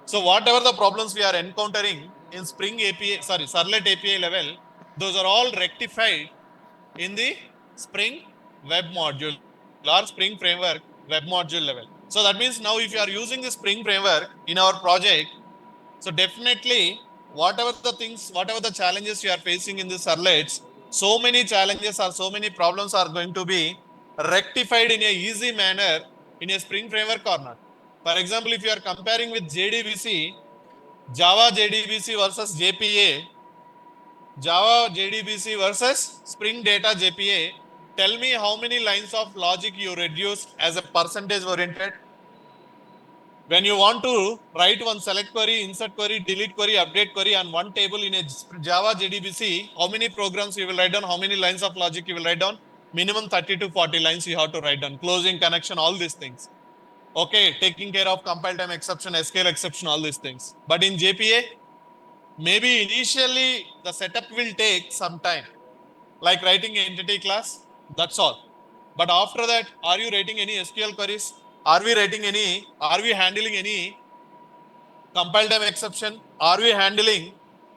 So whatever the problems we are encountering in Spring API, sorry, Servlet API level, those are all rectified in the Spring web module or Spring framework web module level. So that means now if you are using the Spring framework in our project, so definitely whatever the things, whatever the challenges you are facing in the servlets, so many challenges or so many problems are going to be rectified in a easy manner in a Spring framework or not. For example, if you are comparing with JDBC, Java JDBC versus JPA, Java JDBC versus Spring Data JPA, tell me how many lines of logic you reduced as a percentage oriented. When you want to write one select query, insert query, delete query, update query on one table in a Java JDBC, how many programs you will write down, how many lines of logic you will write down? Minimum 30 to 40 lines you have to write down. Closing connection, all these things. Okay, taking care of compile time exception, SQL exception, all these things. But in JPA, maybe initially the setup will take some time, like writing entity class, that's all. But after that, are you writing any SQL queries? Are we handling any compile time exception? Are we handling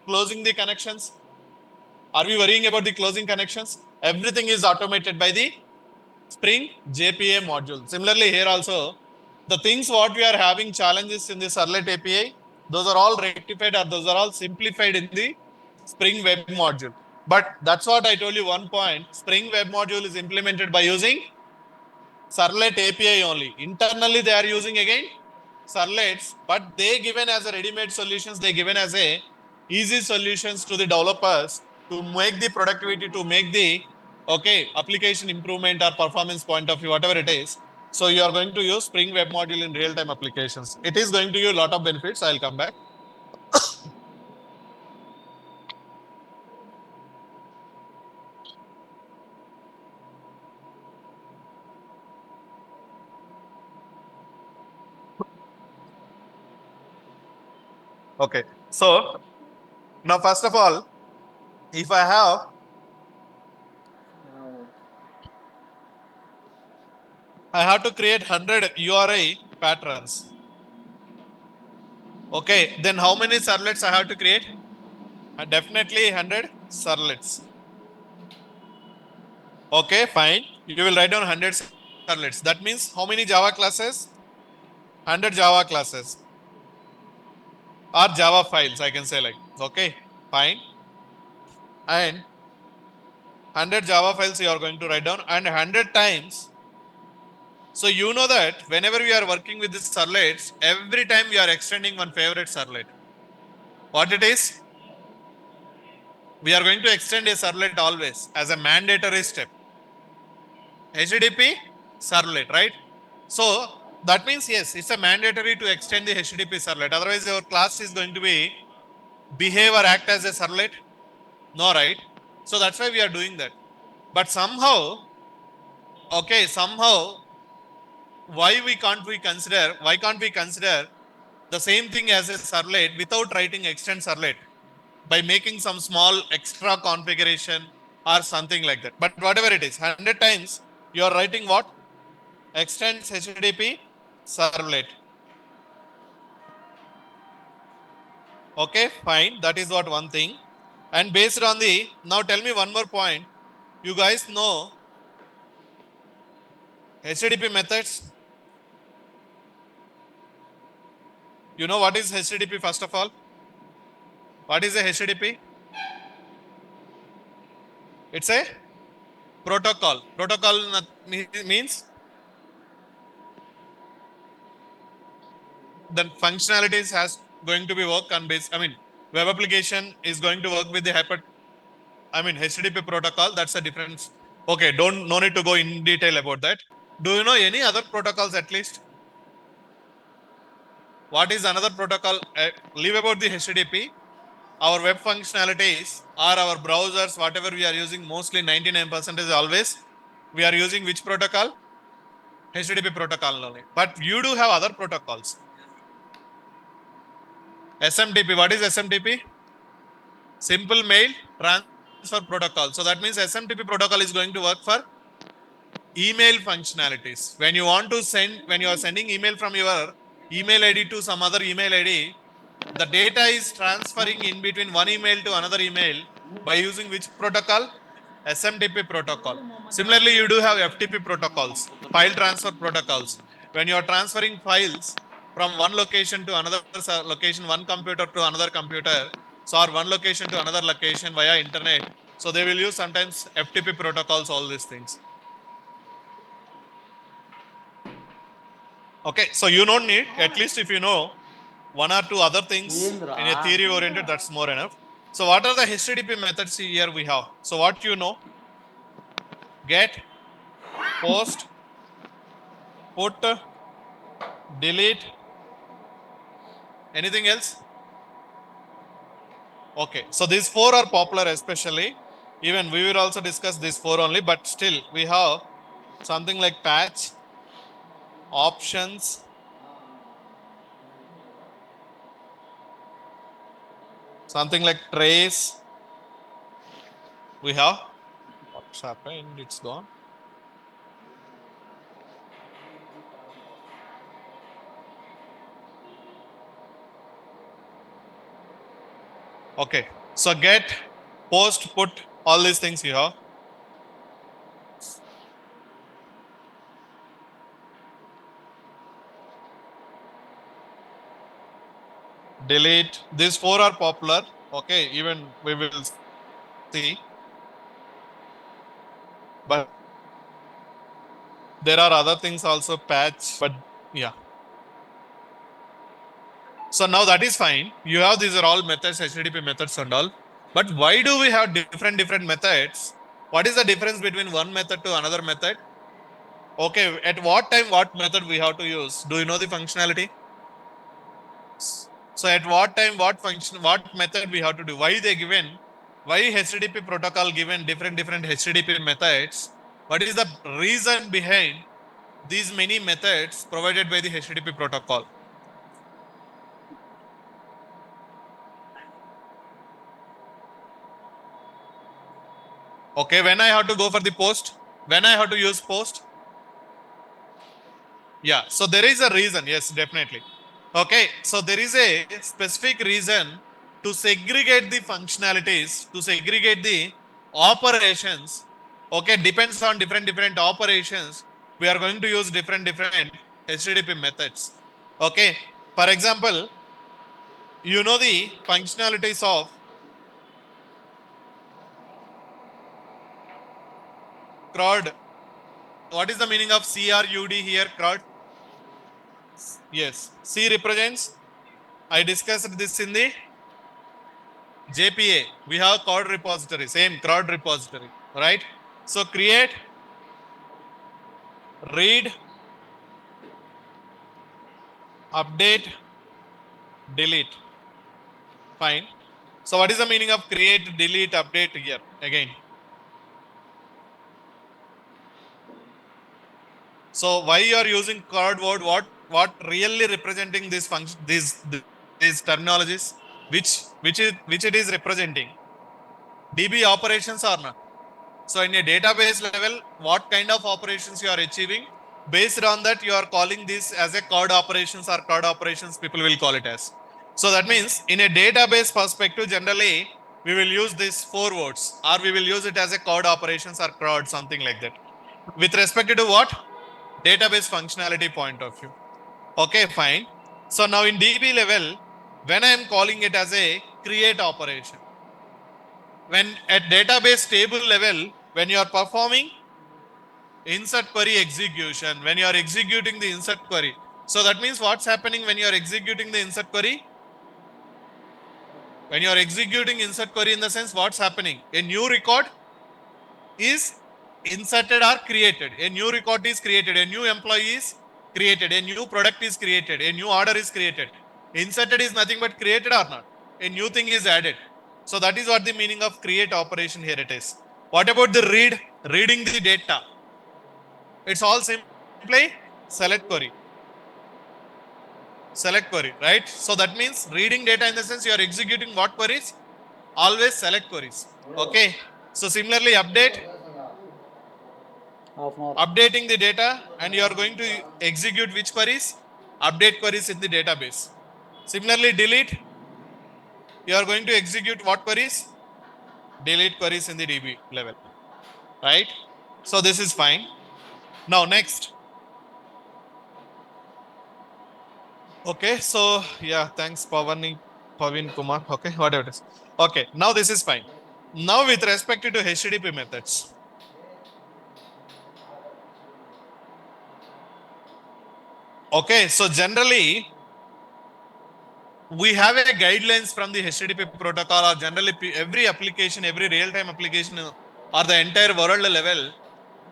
closing the connections? Are we worrying about the closing connections? Everything is automated by the Spring JPA module. Similarly, here also, the things what we are having challenges in the Servlet API, those are all rectified or those are all simplified in the Spring Web module. But that's what I told you one point. Spring Web module is implemented by using Servlet API only. Internally, they are using again Servlets, but they given as a ready-made solutions, they given as a easy solutions to the developers to make the productivity, to make the application improvement or performance point of view, whatever it is. So you are going to use Spring Web module in real-time applications. It is going to give a lot of benefits. I'll come back. Okay. So now, first of all, if I have to create 100 URI patterns. Okay, then how many servlets I have to create? Definitely 100 servlets. Okay, fine. You will write down 100 servlets. That means how many Java classes? 100 Java classes or Java files, I can say like. Okay, fine. And 100 Java files you are going to write down and 100 times. So you know that whenever we are working with these servlets, every time we are extending one favorite servlet. What it is? We are going to extend a servlet always as a mandatory step. HTTP servlet, right? So that means, yes, it's a mandatory to extend the HTTP servlet. Otherwise, your class is going to be behave or act as a servlet. No, right? So that's why we are doing that. But somehow, somehow, why can't we consider the same thing as a servlet without writing extend servlet by making some small extra configuration or something like that. But whatever it is, 100 times you are writing what? Extends HTTP servlet. Okay, fine. That is what one thing. And based on the, now tell me one more point. You guys know HTTP methods. You know what is HTTP first of all? What is a HTTP? It's a protocol. Protocol means the functionalities has going to be work on base. Web application is going to work with the HTTP protocol. That's a difference. Okay, no need to go in detail about that. Do you know any other protocols at least? What is another protocol? Leave about the HTTP. Our web functionalities or our browsers, whatever we are using, mostly 99% is always we are using which protocol? HTTP protocol only. But you do have other protocols. SMTP. What is SMTP? Simple mail transfer protocol. So that means SMTP protocol is going to work for email functionalities. When you want to send, when you are sending email from your email ID to some other email ID, the data is transferring in between one email to another email by using which protocol? SMTP protocol. Similarly, you do have FTP protocols, file transfer protocols. When you are transferring files from one location to another location, one computer to another computer, so or one location to another location via internet, so they will use sometimes FTP protocols, all these things. Okay, so you don't need, at least if you know one or two other things in a theory oriented, that's more enough. So what are the HTTP methods here we have? So what you know? Get, post, put, delete, anything else? Okay, so these four are popular especially. Even we will also discuss these four only, but still we have something like patch, options, something like trace. We have, what's happened? It's gone. Okay, so get, post, put, all these things you have. Delete. These four are popular. Okay, even we will see. But there are other things also, patch. But yeah. So now that is fine. You have these are all methods, HTTP methods and all. But why do we have different methods? What is the difference between one method to another method? Okay, at what time, what method we have to use? Do you know the functionality? So at what time, what function, what method we have to do? Why they given? Why HTTP protocol given different HTTP methods? What is the reason behind these many methods provided by the HTTP protocol? Okay, when I have to go for the post, when I have to use post, yeah. So there is a reason. Yes, definitely. Okay, so there is a specific reason to segregate the functionalities, to segregate the operations. Okay, depends on different operations. We are going to use different HTTP methods. Okay, for example, you know the functionalities of CRUD. What is the meaning of CRUD here? CRUD. Yes, C represents. I discussed this in the JPA. We have CRUD repository, same CRUD repository, right? So create, read, update, delete. Fine. So what is the meaning of create, delete, update here again? So why you are using CRUD word? What really representing this function? These terminologies? Which it is representing? DB operations or not? So in a database level, what kind of operations you are achieving? Based on that, you are calling this as a CRUD operations or CRUD operations, people will call it as. So that means in a database perspective, generally, we will use these four words or we will use it as a CRUD operations or CRUD, something like that. With respect to what? Database functionality point of view. Okay, fine. So now in DB level, when I am calling it as a create operation, when at database table level, when you are performing insert query execution, when you are executing the insert query. So that means what's happening when you are executing the insert query? When you are executing insert query in the sense what's happening? A new record is inserted or created. A new record is created. A new employee is created. A new product is created. A new order is created. Inserted is nothing but created or not. A new thing is added. So that is what the meaning of create operation here it is. What about the read? Reading the data. It's all simply select query. Select query, right? So that means reading data in the sense you are executing what queries? Always select queries. Okay. So similarly, Half an hour. updating the data, and you are going to execute which queries? Update queries in the database. Similarly, delete, you are going to execute what queries? Delete queries in the DB level, right? So this is fine. Now next. Okay, so yeah, thanks Pavin Kumar. Okay, whatever it is. Okay, now this is fine. Now with respect to HTTP methods. Okay, so generally we have a guidelines from the HTTP protocol, or generally every application, every real-time application, or the entire world level,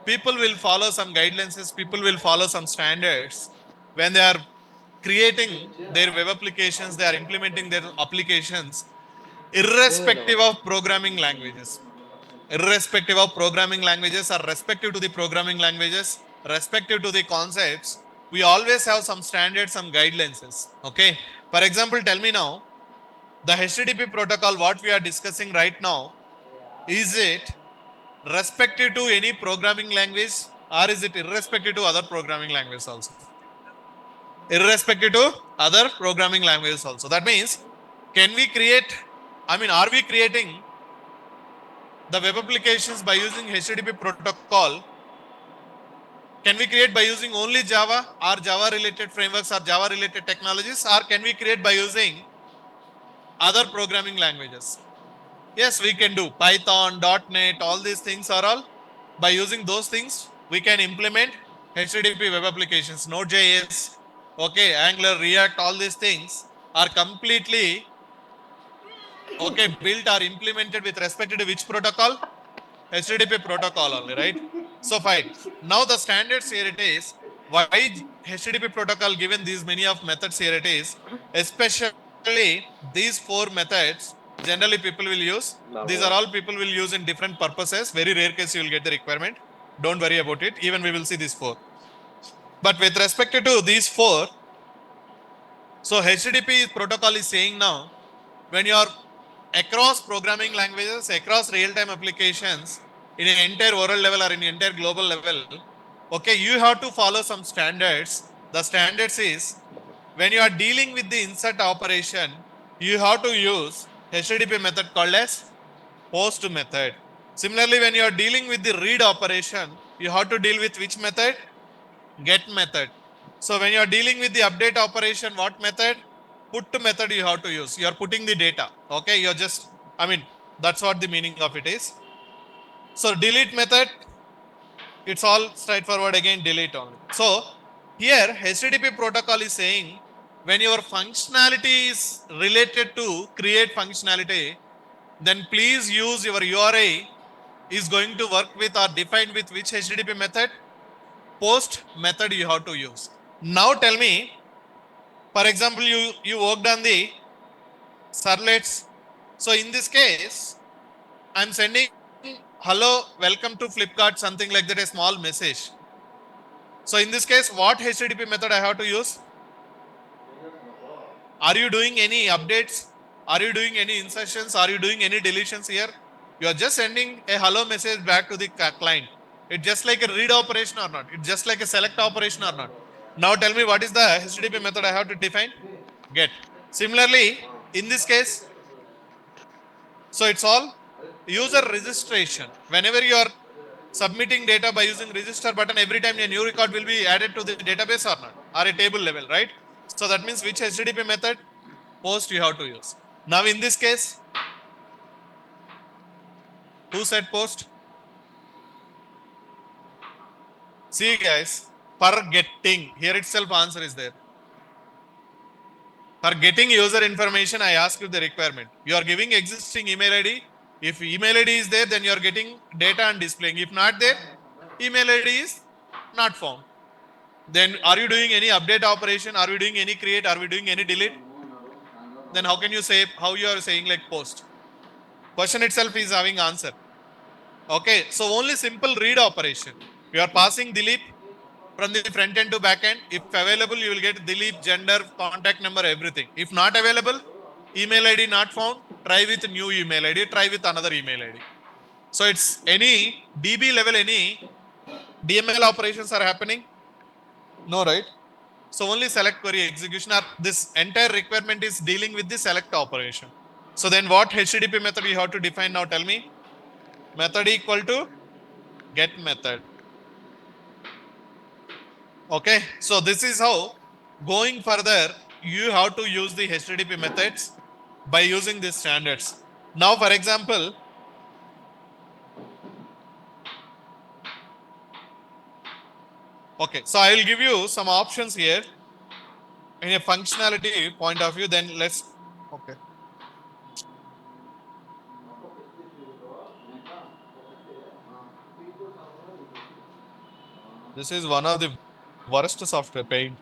people will follow some guidelines, people will follow some standards when they are creating their web applications, they are implementing their applications, irrespective of programming languages. Irrespective of programming languages, or respective to the programming languages, respective to the concepts, we always have some standards, some guidelines. Okay. For example, tell me now, the HTTP protocol, what we are discussing right now, is it respective to any programming language, or is it irrespective to other programming languages also? Irrespective to other programming languages also. That means, can we create, are we creating the web applications by using HTTP protocol? Can we create by using only Java or Java related frameworks or Java related technologies, or can we create by using other programming languages? Yes, we can do Python, .NET, all these things are all, by using those things, we can implement HTTP web applications, Node.js, okay, Angular, React, all these things are completely, okay, built or implemented with respect to which protocol? HTTP protocol only, right? So fine. Now the standards here it is. Why HTTP protocol given these many of methods here it is, especially these four methods, generally people will use. These are all people will use in different purposes. Very rare case you will get the requirement. Don't worry about it. Even we will see these four. But with respect to these four, so HTTP protocol is saying now, when you are across programming languages, across real-time applications, in an entire world level or in an entire global level, okay, you have to follow some standards. The standards is, when you are dealing with the insert operation, you have to use HTTP method called as post method. Similarly, when you are dealing with the read operation, you have to deal with which method? Get method. So when you are dealing with the update operation, what method? Put method you have to use. You are putting the data. Okay, you're just, that's what the meaning of it is. So delete method, it's all straightforward again, delete only. So here HTTP protocol is saying, when your functionality is related to create functionality, then please use your URI is going to work with or defined with which HTTP method? Post method you have to use. Now tell me, for example, you worked on the servlets. So in this case, I'm sending hello, welcome to Flipkart, something like that, a small message. So in this case, what HTTP method I have to use? Are you doing any updates? Are you doing any insertions? Are you doing any deletions here? You are just sending a hello message back to the client. It's just like a read operation or not? It's just like a select operation or not? Now tell me, what is the HTTP method I have to define? Get. Similarly, in this case, so it's all user registration. Whenever you are submitting data by using register button, every time a new record will be added to the database or not, or a table level, right? So that means which HTTP method? Post you have to use. Now in this case, who said post? See guys, for getting, here itself answer is there. For getting user information, I ask you the requirement. You are giving existing email ID. If email ID is there, then you are getting data and displaying. If not there, email ID is not found. Then are you doing any update operation? Are we doing any create? Are we doing any delete? Then how can you say, how you are saying like post? Question itself is having answer. Okay, so only simple read operation. You are passing delete. from the front end to back end. If available, you will get Dilip, gender, contact number, everything. If not available, email ID not found, try with new email ID, try with another email ID. So it's any DB level, any DML operations are happening? No, right? So only select query execution, or this entire requirement is dealing with the select operation. So then what HTTP method you have to define now? Tell me. Method equal to get method. Okay. So this is how going further, you have to use the HTTP methods by using these standards. Now, for example, okay. So I will give you some options here in a functionality point of view. Then let's, okay. This is one of the worst software paint.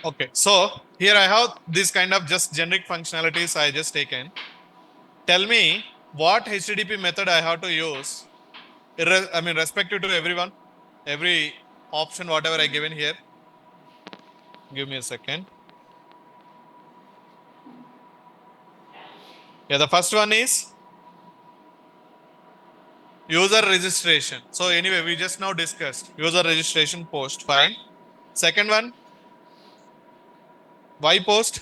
Okay, so here I have this kind of just generic functionalities I just taken. Tell me what HTTP method I have to use. I mean, respective to everyone, every option, whatever I given here. Give me a second. Yeah, the first one is user registration. So anyway, we just now discussed user registration post. Fine. Second one, why post?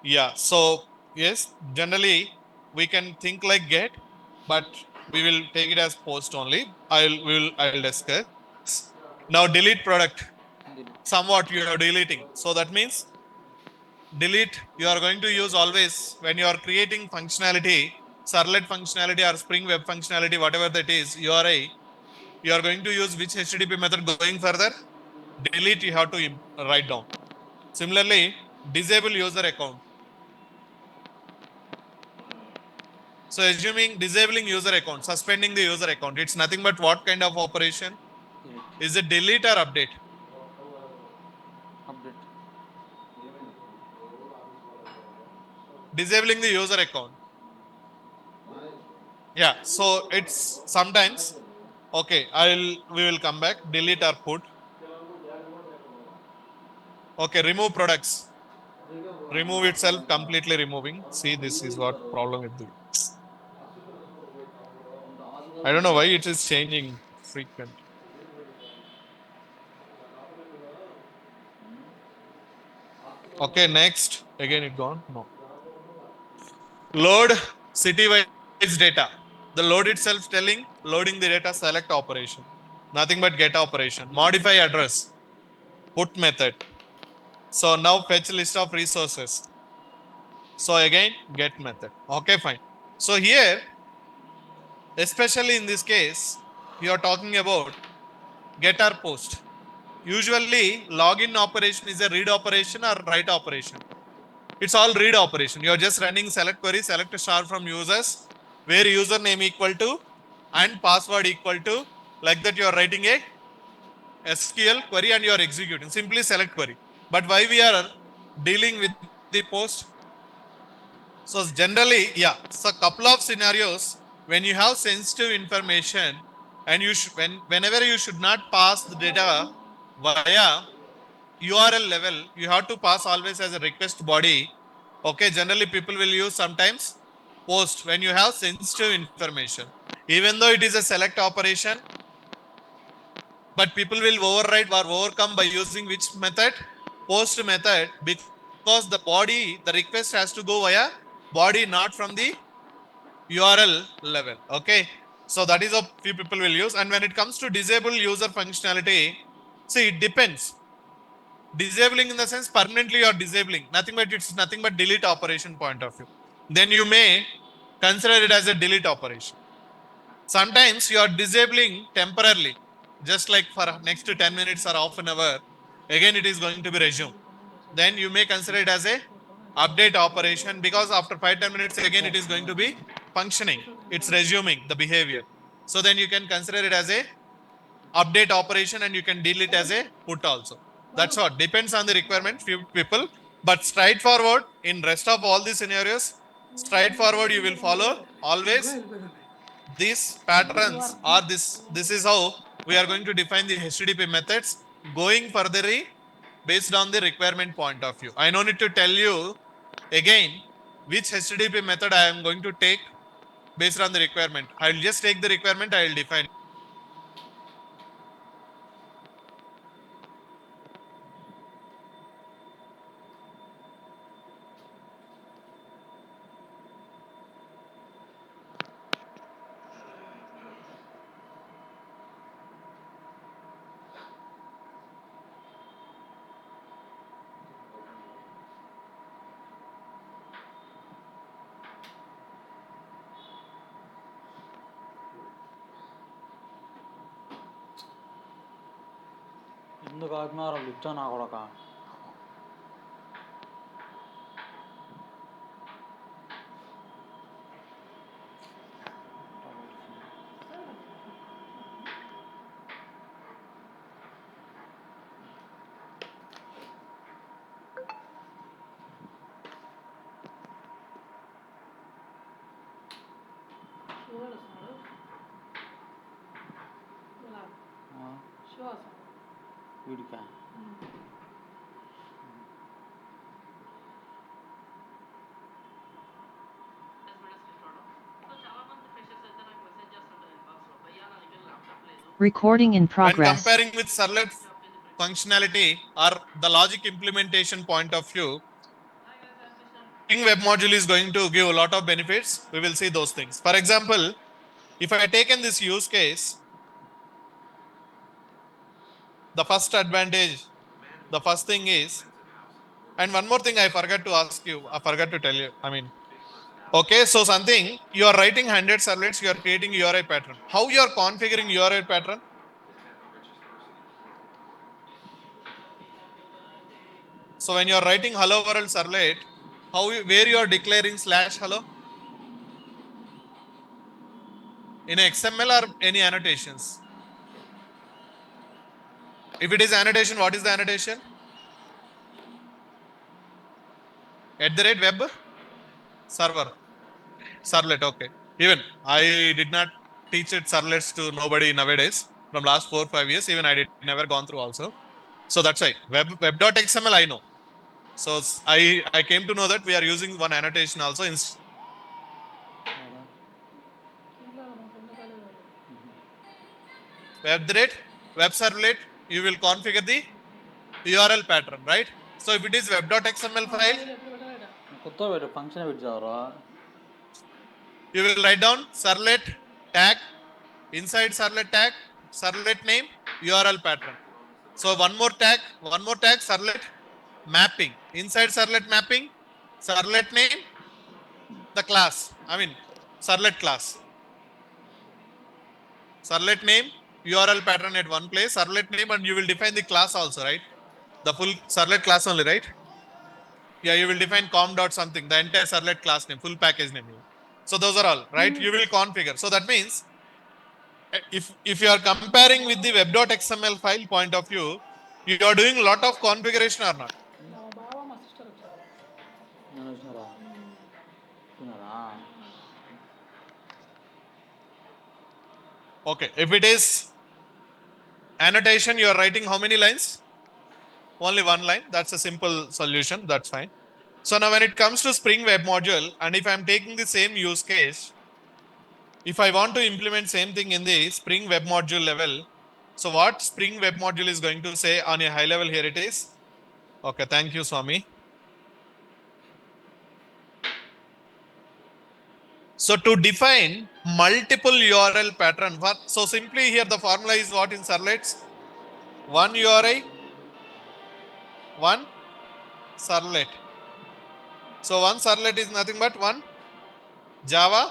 Yeah. So yes, generally we can think like get, but we will take it as post only. I'll discuss. Now delete product. Somewhat you are deleting. So that means delete you are going to use always when you are creating functionality, servlet functionality or Spring Web functionality, whatever that is, URI, you are going to use which HTTP method going further? Delete you have to write down. Similarly, disable user account. So assuming disabling user account, suspending the user account, it's nothing but what kind of operation? Is it delete or update? Update. Disabling the user account. Yeah, so it's sometimes, okay, we will come back, delete or put. Okay, remove products. Remove itself, completely removing. See, this is what problem with the. I don't know why it is changing frequent. Okay, next. Again, it gone. No. Load city-wise data. The load itself telling loading the data select operation. Nothing but get operation. Modify address. Put method. So now fetch list of resources. So again, get method. Okay, fine. So here, especially in this case, we are talking about get or post. Usually login operation is a read operation or write operation. It's all read operation. You're just running select query, select star from users, where username equal to and password equal to, like that you are writing a SQL query and you are executing. Simply select query. But why we are dealing with the post? So generally, yeah. So couple of scenarios when you have sensitive information and you should whenever you should not pass the data via URL level, you have to pass always as a request body. Okay, generally people will use sometimes post when you have sensitive information. Even though it is a select operation, but people will override or overcome by using which method? Post method, because the body, the request has to go via body, not from the URL level. Okay. So that is what few people will use. And when it comes to disable user functionality, see, it depends. Disabling in the sense permanently or disabling, nothing but it's nothing but delete operation point of view. Then you may consider it as a delete operation. Sometimes you are disabling temporarily, just like for next 10 minutes or half an hour. Again, it is going to be resumed. Then you may consider it as a update operation, because after 5-10 minutes again it is going to be functioning. It's resuming the behavior. So then you can consider it as a update operation and you can deal it as a put also. That's what depends on the requirement few people. But straightforward in rest of all the scenarios, straightforward you will follow always these patterns, or this is how we are going to define the HTTP methods going further based on the requirement point of view. I no need to tell you again which HTTP method I am going to take based on the requirement. I will just take the requirement, I will define. ఎందుకు ఆత్మారా లుచ్చా నా కొడక వీడికా Recording in When progress. comparing with servlet functionality or the logic implementation point of view, King web module is going to give a lot of benefits. We will see those things. For example, if I taken this use case, the first advantage, the first thing is, and one more thing I forgot to ask you, I forgot to tell you. I mean, okay, so something you are writing 100 servlets, you are creating URI pattern. How you are configuring URI pattern? So when you are writing hello world servlet, where you are declaring slash hello? In XML or any annotations? If it is annotation, what is the annotation? At the rate web server. Servlet, okay. Even I did not teach it servlets to nobody nowadays. From last 4-5 years, even I did never gone through also. So that's why web.xml I know. So I came to know that we are using one annotation also in web servlet. You will configure the URL pattern, right? So if it is web.xml file, కొత్త పెట్టు function పెట్టావరా you will write down servlet tag, inside servlet tag, servlet name, URL pattern. So one more tag, servlet mapping. Inside servlet mapping, servlet name, the class. I mean, servlet class. Servlet name, URL pattern at one place, servlet name, and you will define the class also, right? The full servlet class only, right? Yeah, you will define com dot something, the entire servlet class name, full package name. So those are all, right? You will configure. So that means if you are comparing with the web.xml file point of view, you are doing a lot of configuration or not? నేను వచ్చినారా వచ్చినారా Okay. If it is annotation, you are writing how many lines? Only one line. That's a simple solution. That's fine. So now when it comes to Spring Web Module, and if I'm taking the same use case, if I want to implement same thing in the Spring Web Module level, so what Spring Web Module is going to say on a high level here it is. Okay, thank you, Swami. So to define multiple URL pattern, so simply here the formula is what in servlets? One URI, one servlet. So one servlet is nothing but one Java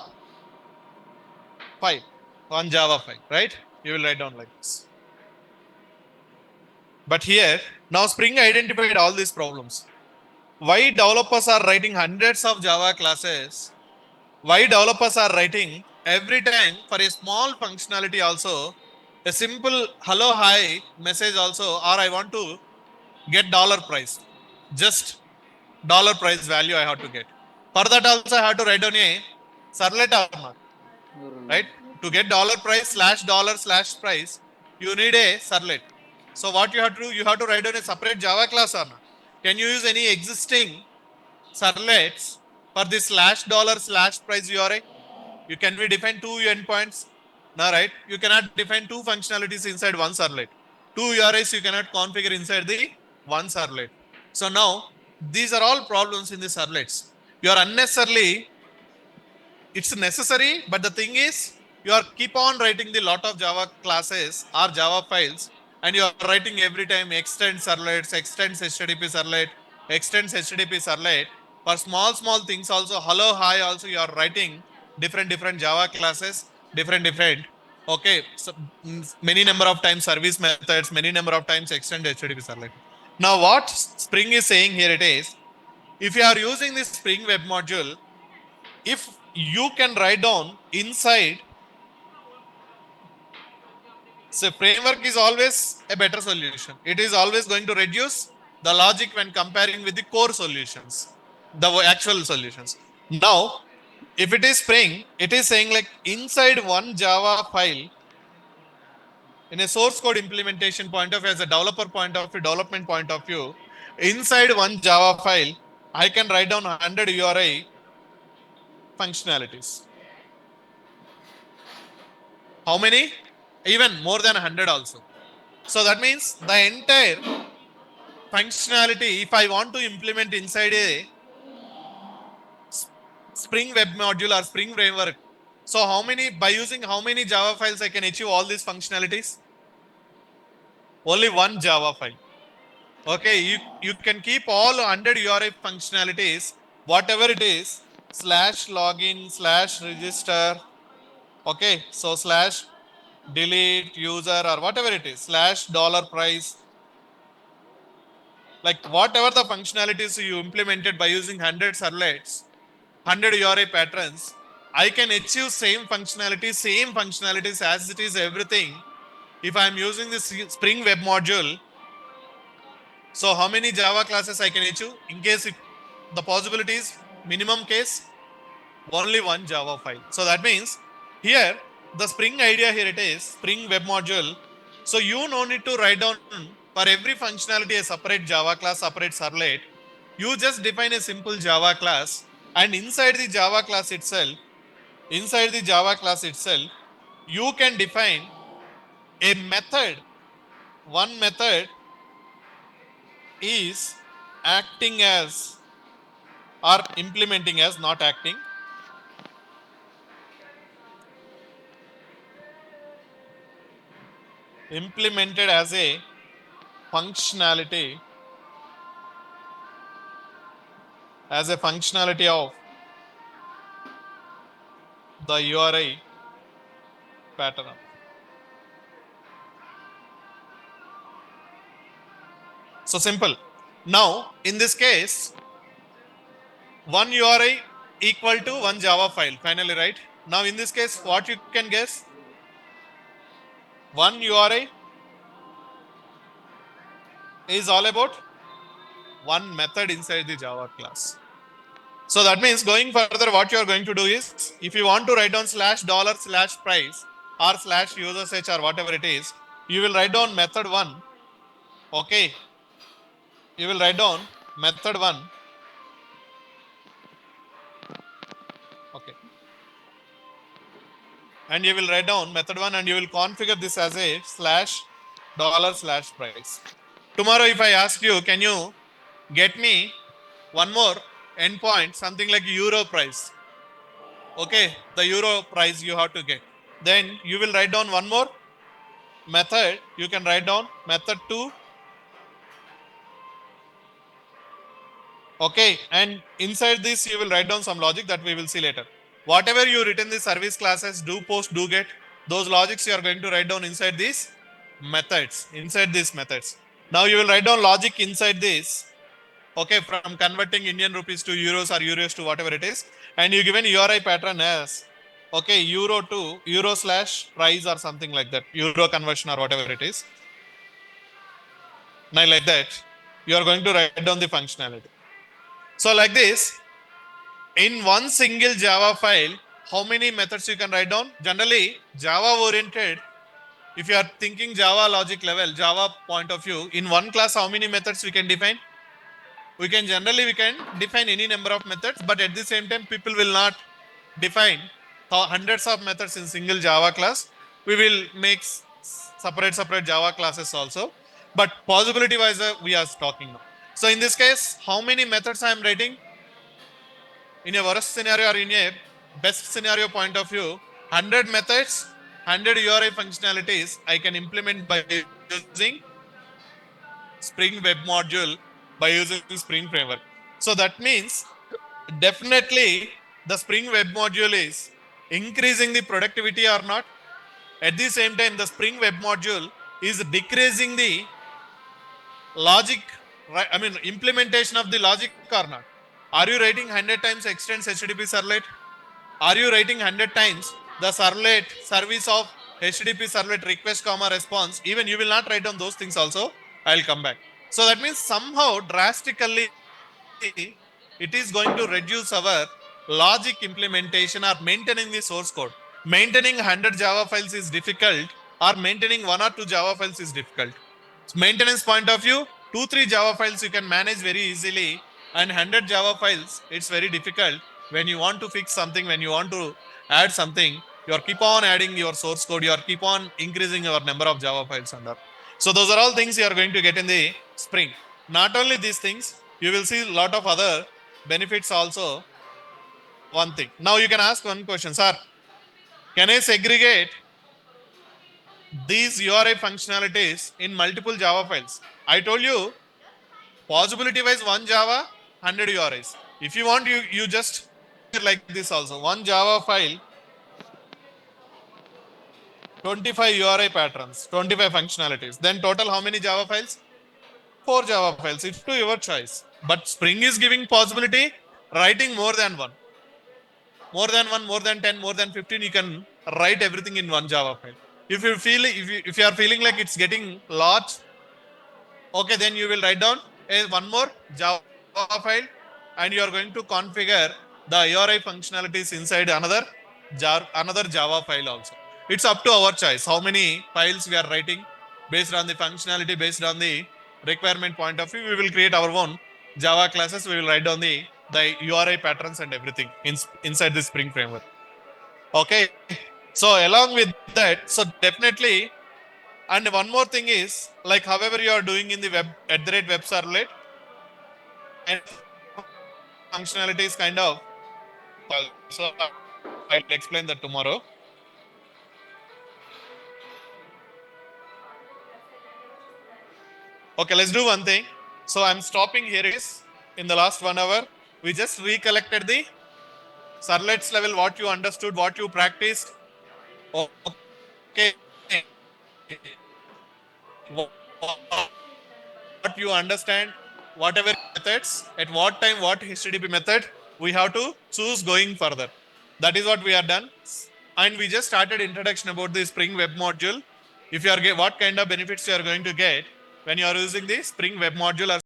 file, one Java file, right? You will write down like this. But here, now Spring identified all these problems. Why developers are writing hundreds of Java classes? Why developers are writing every time for a small functionality also, a simple hello, hi message also, or I want to get dollar price. Just dollar price value I have to get. For that also I have to write down a servlet or not, right? To get dollar price slash dollar slash price, you need a servlet. So what you have to do, you have to write down a separate Java class or not. Can you use any existing servlets for this slash dollar slash price URI? You can we define two endpoints? No, right? You cannot define two functionalities inside one servlet. Two URIs you cannot configure inside the one servlet. So now these are all problems in the servlets. You are unnecessarily, it's necessary, but the thing is you are keep on writing the lot of Java classes or Java files, and you are writing every time extend servlets, extends HTTP servlet, extends HTTP servlet. For small things also, hello, hi also you are writing different Java classes, different. Okay, so many number of times service methods, many number of times extend HTTP servlet. Now what Spring is saying here it is, if you are using this Spring Web Module, if you can write down inside, so framework is always a better solution. It is always going to reduce the logic when comparing with the core solutions, the actual solutions. Now, if it is Spring, it is saying like inside one Java file, in a source code implementation point of view, as a developer point of view, development point of view, inside one Java file, I can write down 100 URI functionalities. How many? Even more than 100 also. So that means the entire functionality, if I want to implement inside a Spring Web Module or Spring Framework, so how many, by using how many Java files I can achieve all these functionalities? Only one Java file. Okay, you can keep all 100 URI functionalities, whatever it is, slash login, slash register, okay, so slash delete user or whatever it is, slash dollar price, like whatever the functionalities you implemented by using 100 servlets, 100 URI patterns, I can achieve same functionalities as it is everything. If I'm using this Spring Web Module, so how many Java classes I can achieve? In case if the possibility is minimum case, only one Java file. So that means here, the Spring idea here it is, Spring Web Module. So you no need to write down for every functionality a separate Java class, separate servlet. You just define a simple Java class, and inside the Java class itself, you can define a method. One method is acting as or implementing as, not acting, implemented functionality as a functionality of the URI pattern. So simple. Now, in this case, one URI equal to one Java file, finally, right? Now, in this case, what you can guess? One URI is all about one method inside the Java class. So that means going further, what you are going to do is, if you want to write down /$/price or /usage or whatever it is, you will write down method one. Okay. You will write down method one. Okay. And you will write down method one and you will configure this as a /$/price. Tomorrow, if I ask you, can you get me one more endpoint, something like euro price? Okay, the euro price you have to get. Then you will write down one more method. You can write down method two. Okay, and inside this you will write down some logic that we will see later. Whatever you written the service classes, do post, do get, those logics you are going to write down inside these methods. Inside these methods. Now you will write down logic inside this. Okay, from converting Indian rupees to euros or euros to whatever it is, and you given URI pattern as okay euro to euro/price or something like that, euro conversion or whatever it is. Now like that, you are going to write down the functionality. So like this, in one single Java file, how many methods you can write down? Generally, Java oriented, if you are thinking Java logic level, Java point of view, in one class, how many methods we can define? We can define any number of methods, but at the same time, people will not define hundreds of methods in single Java class. We will make separate Java classes also. But possibility wise, we are talking now. So in this case, how many methods I am writing? In a worst scenario or in a best scenario point of view, 100 methods, 100 URI functionalities I can implement by using Spring Web Module, by using Spring Framework. So that means definitely the Spring Web Module is increasing the productivity or not. At the same time, the Spring Web Module is decreasing the logic, right? I mean, implementation of the logic or not. Are you writing 100 times extends HTTP servlet? Are you writing 100 times the servlet service of HTTP servlet request comma response? Even you will not write down those things also. I'll come back. So that means somehow drastically it is going to reduce our logic implementation or maintaining the source code. Maintaining 100 Java files is difficult, or maintaining one or two Java files is difficult. Maintenance point of view, 2-3 Java files you can manage very easily, and 100 Java files, it's very difficult. When you want to fix something, when you want to add something, you are keep on adding your source code, you are keep on increasing your number of Java files under. So those are all things you are going to get in the Spring. Not only these things, you will see a lot of other benefits also. One thing. Now you can ask one question, sir. Can I segregate these URI functionalities in multiple Java files? I told you, possibility wise, one Java, 100 URIs. If you want, you just like this also. One Java file, 25 URI patterns, 25 functionalities. Then total how many Java files? 4 Java files. It's to your choice. But Spring is giving possibility writing more than one. More than one, more than 10, more than 15, you can write everything in one Java file. If you are feeling like it's getting large, okay, then you will write down one more Java file, and you are going to configure the URI functionalities inside another Java file also. It's up to our choice how many files we are writing based on the functionality, based on the requirement point of view. We will create our own Java classes. We will write down the URI patterns and everything inside the Spring framework. Okay. So along with that, so definitely, and one more thing is, like however you are doing in the web @web servlet, and functionality is kind of, so I'll explain that tomorrow. Okay, let's do one thing. So I'm stopping here is in the last 1 hour. We just recollected the servlets level, what you understood, what you practiced. Okay. What what you understand, whatever methods, at what time, what HTTP method we have to choose going further. That is what we are done. And we just started introduction about the Spring Web module. If you are what kind of benefits you are going to get when you are using the Spring Web module or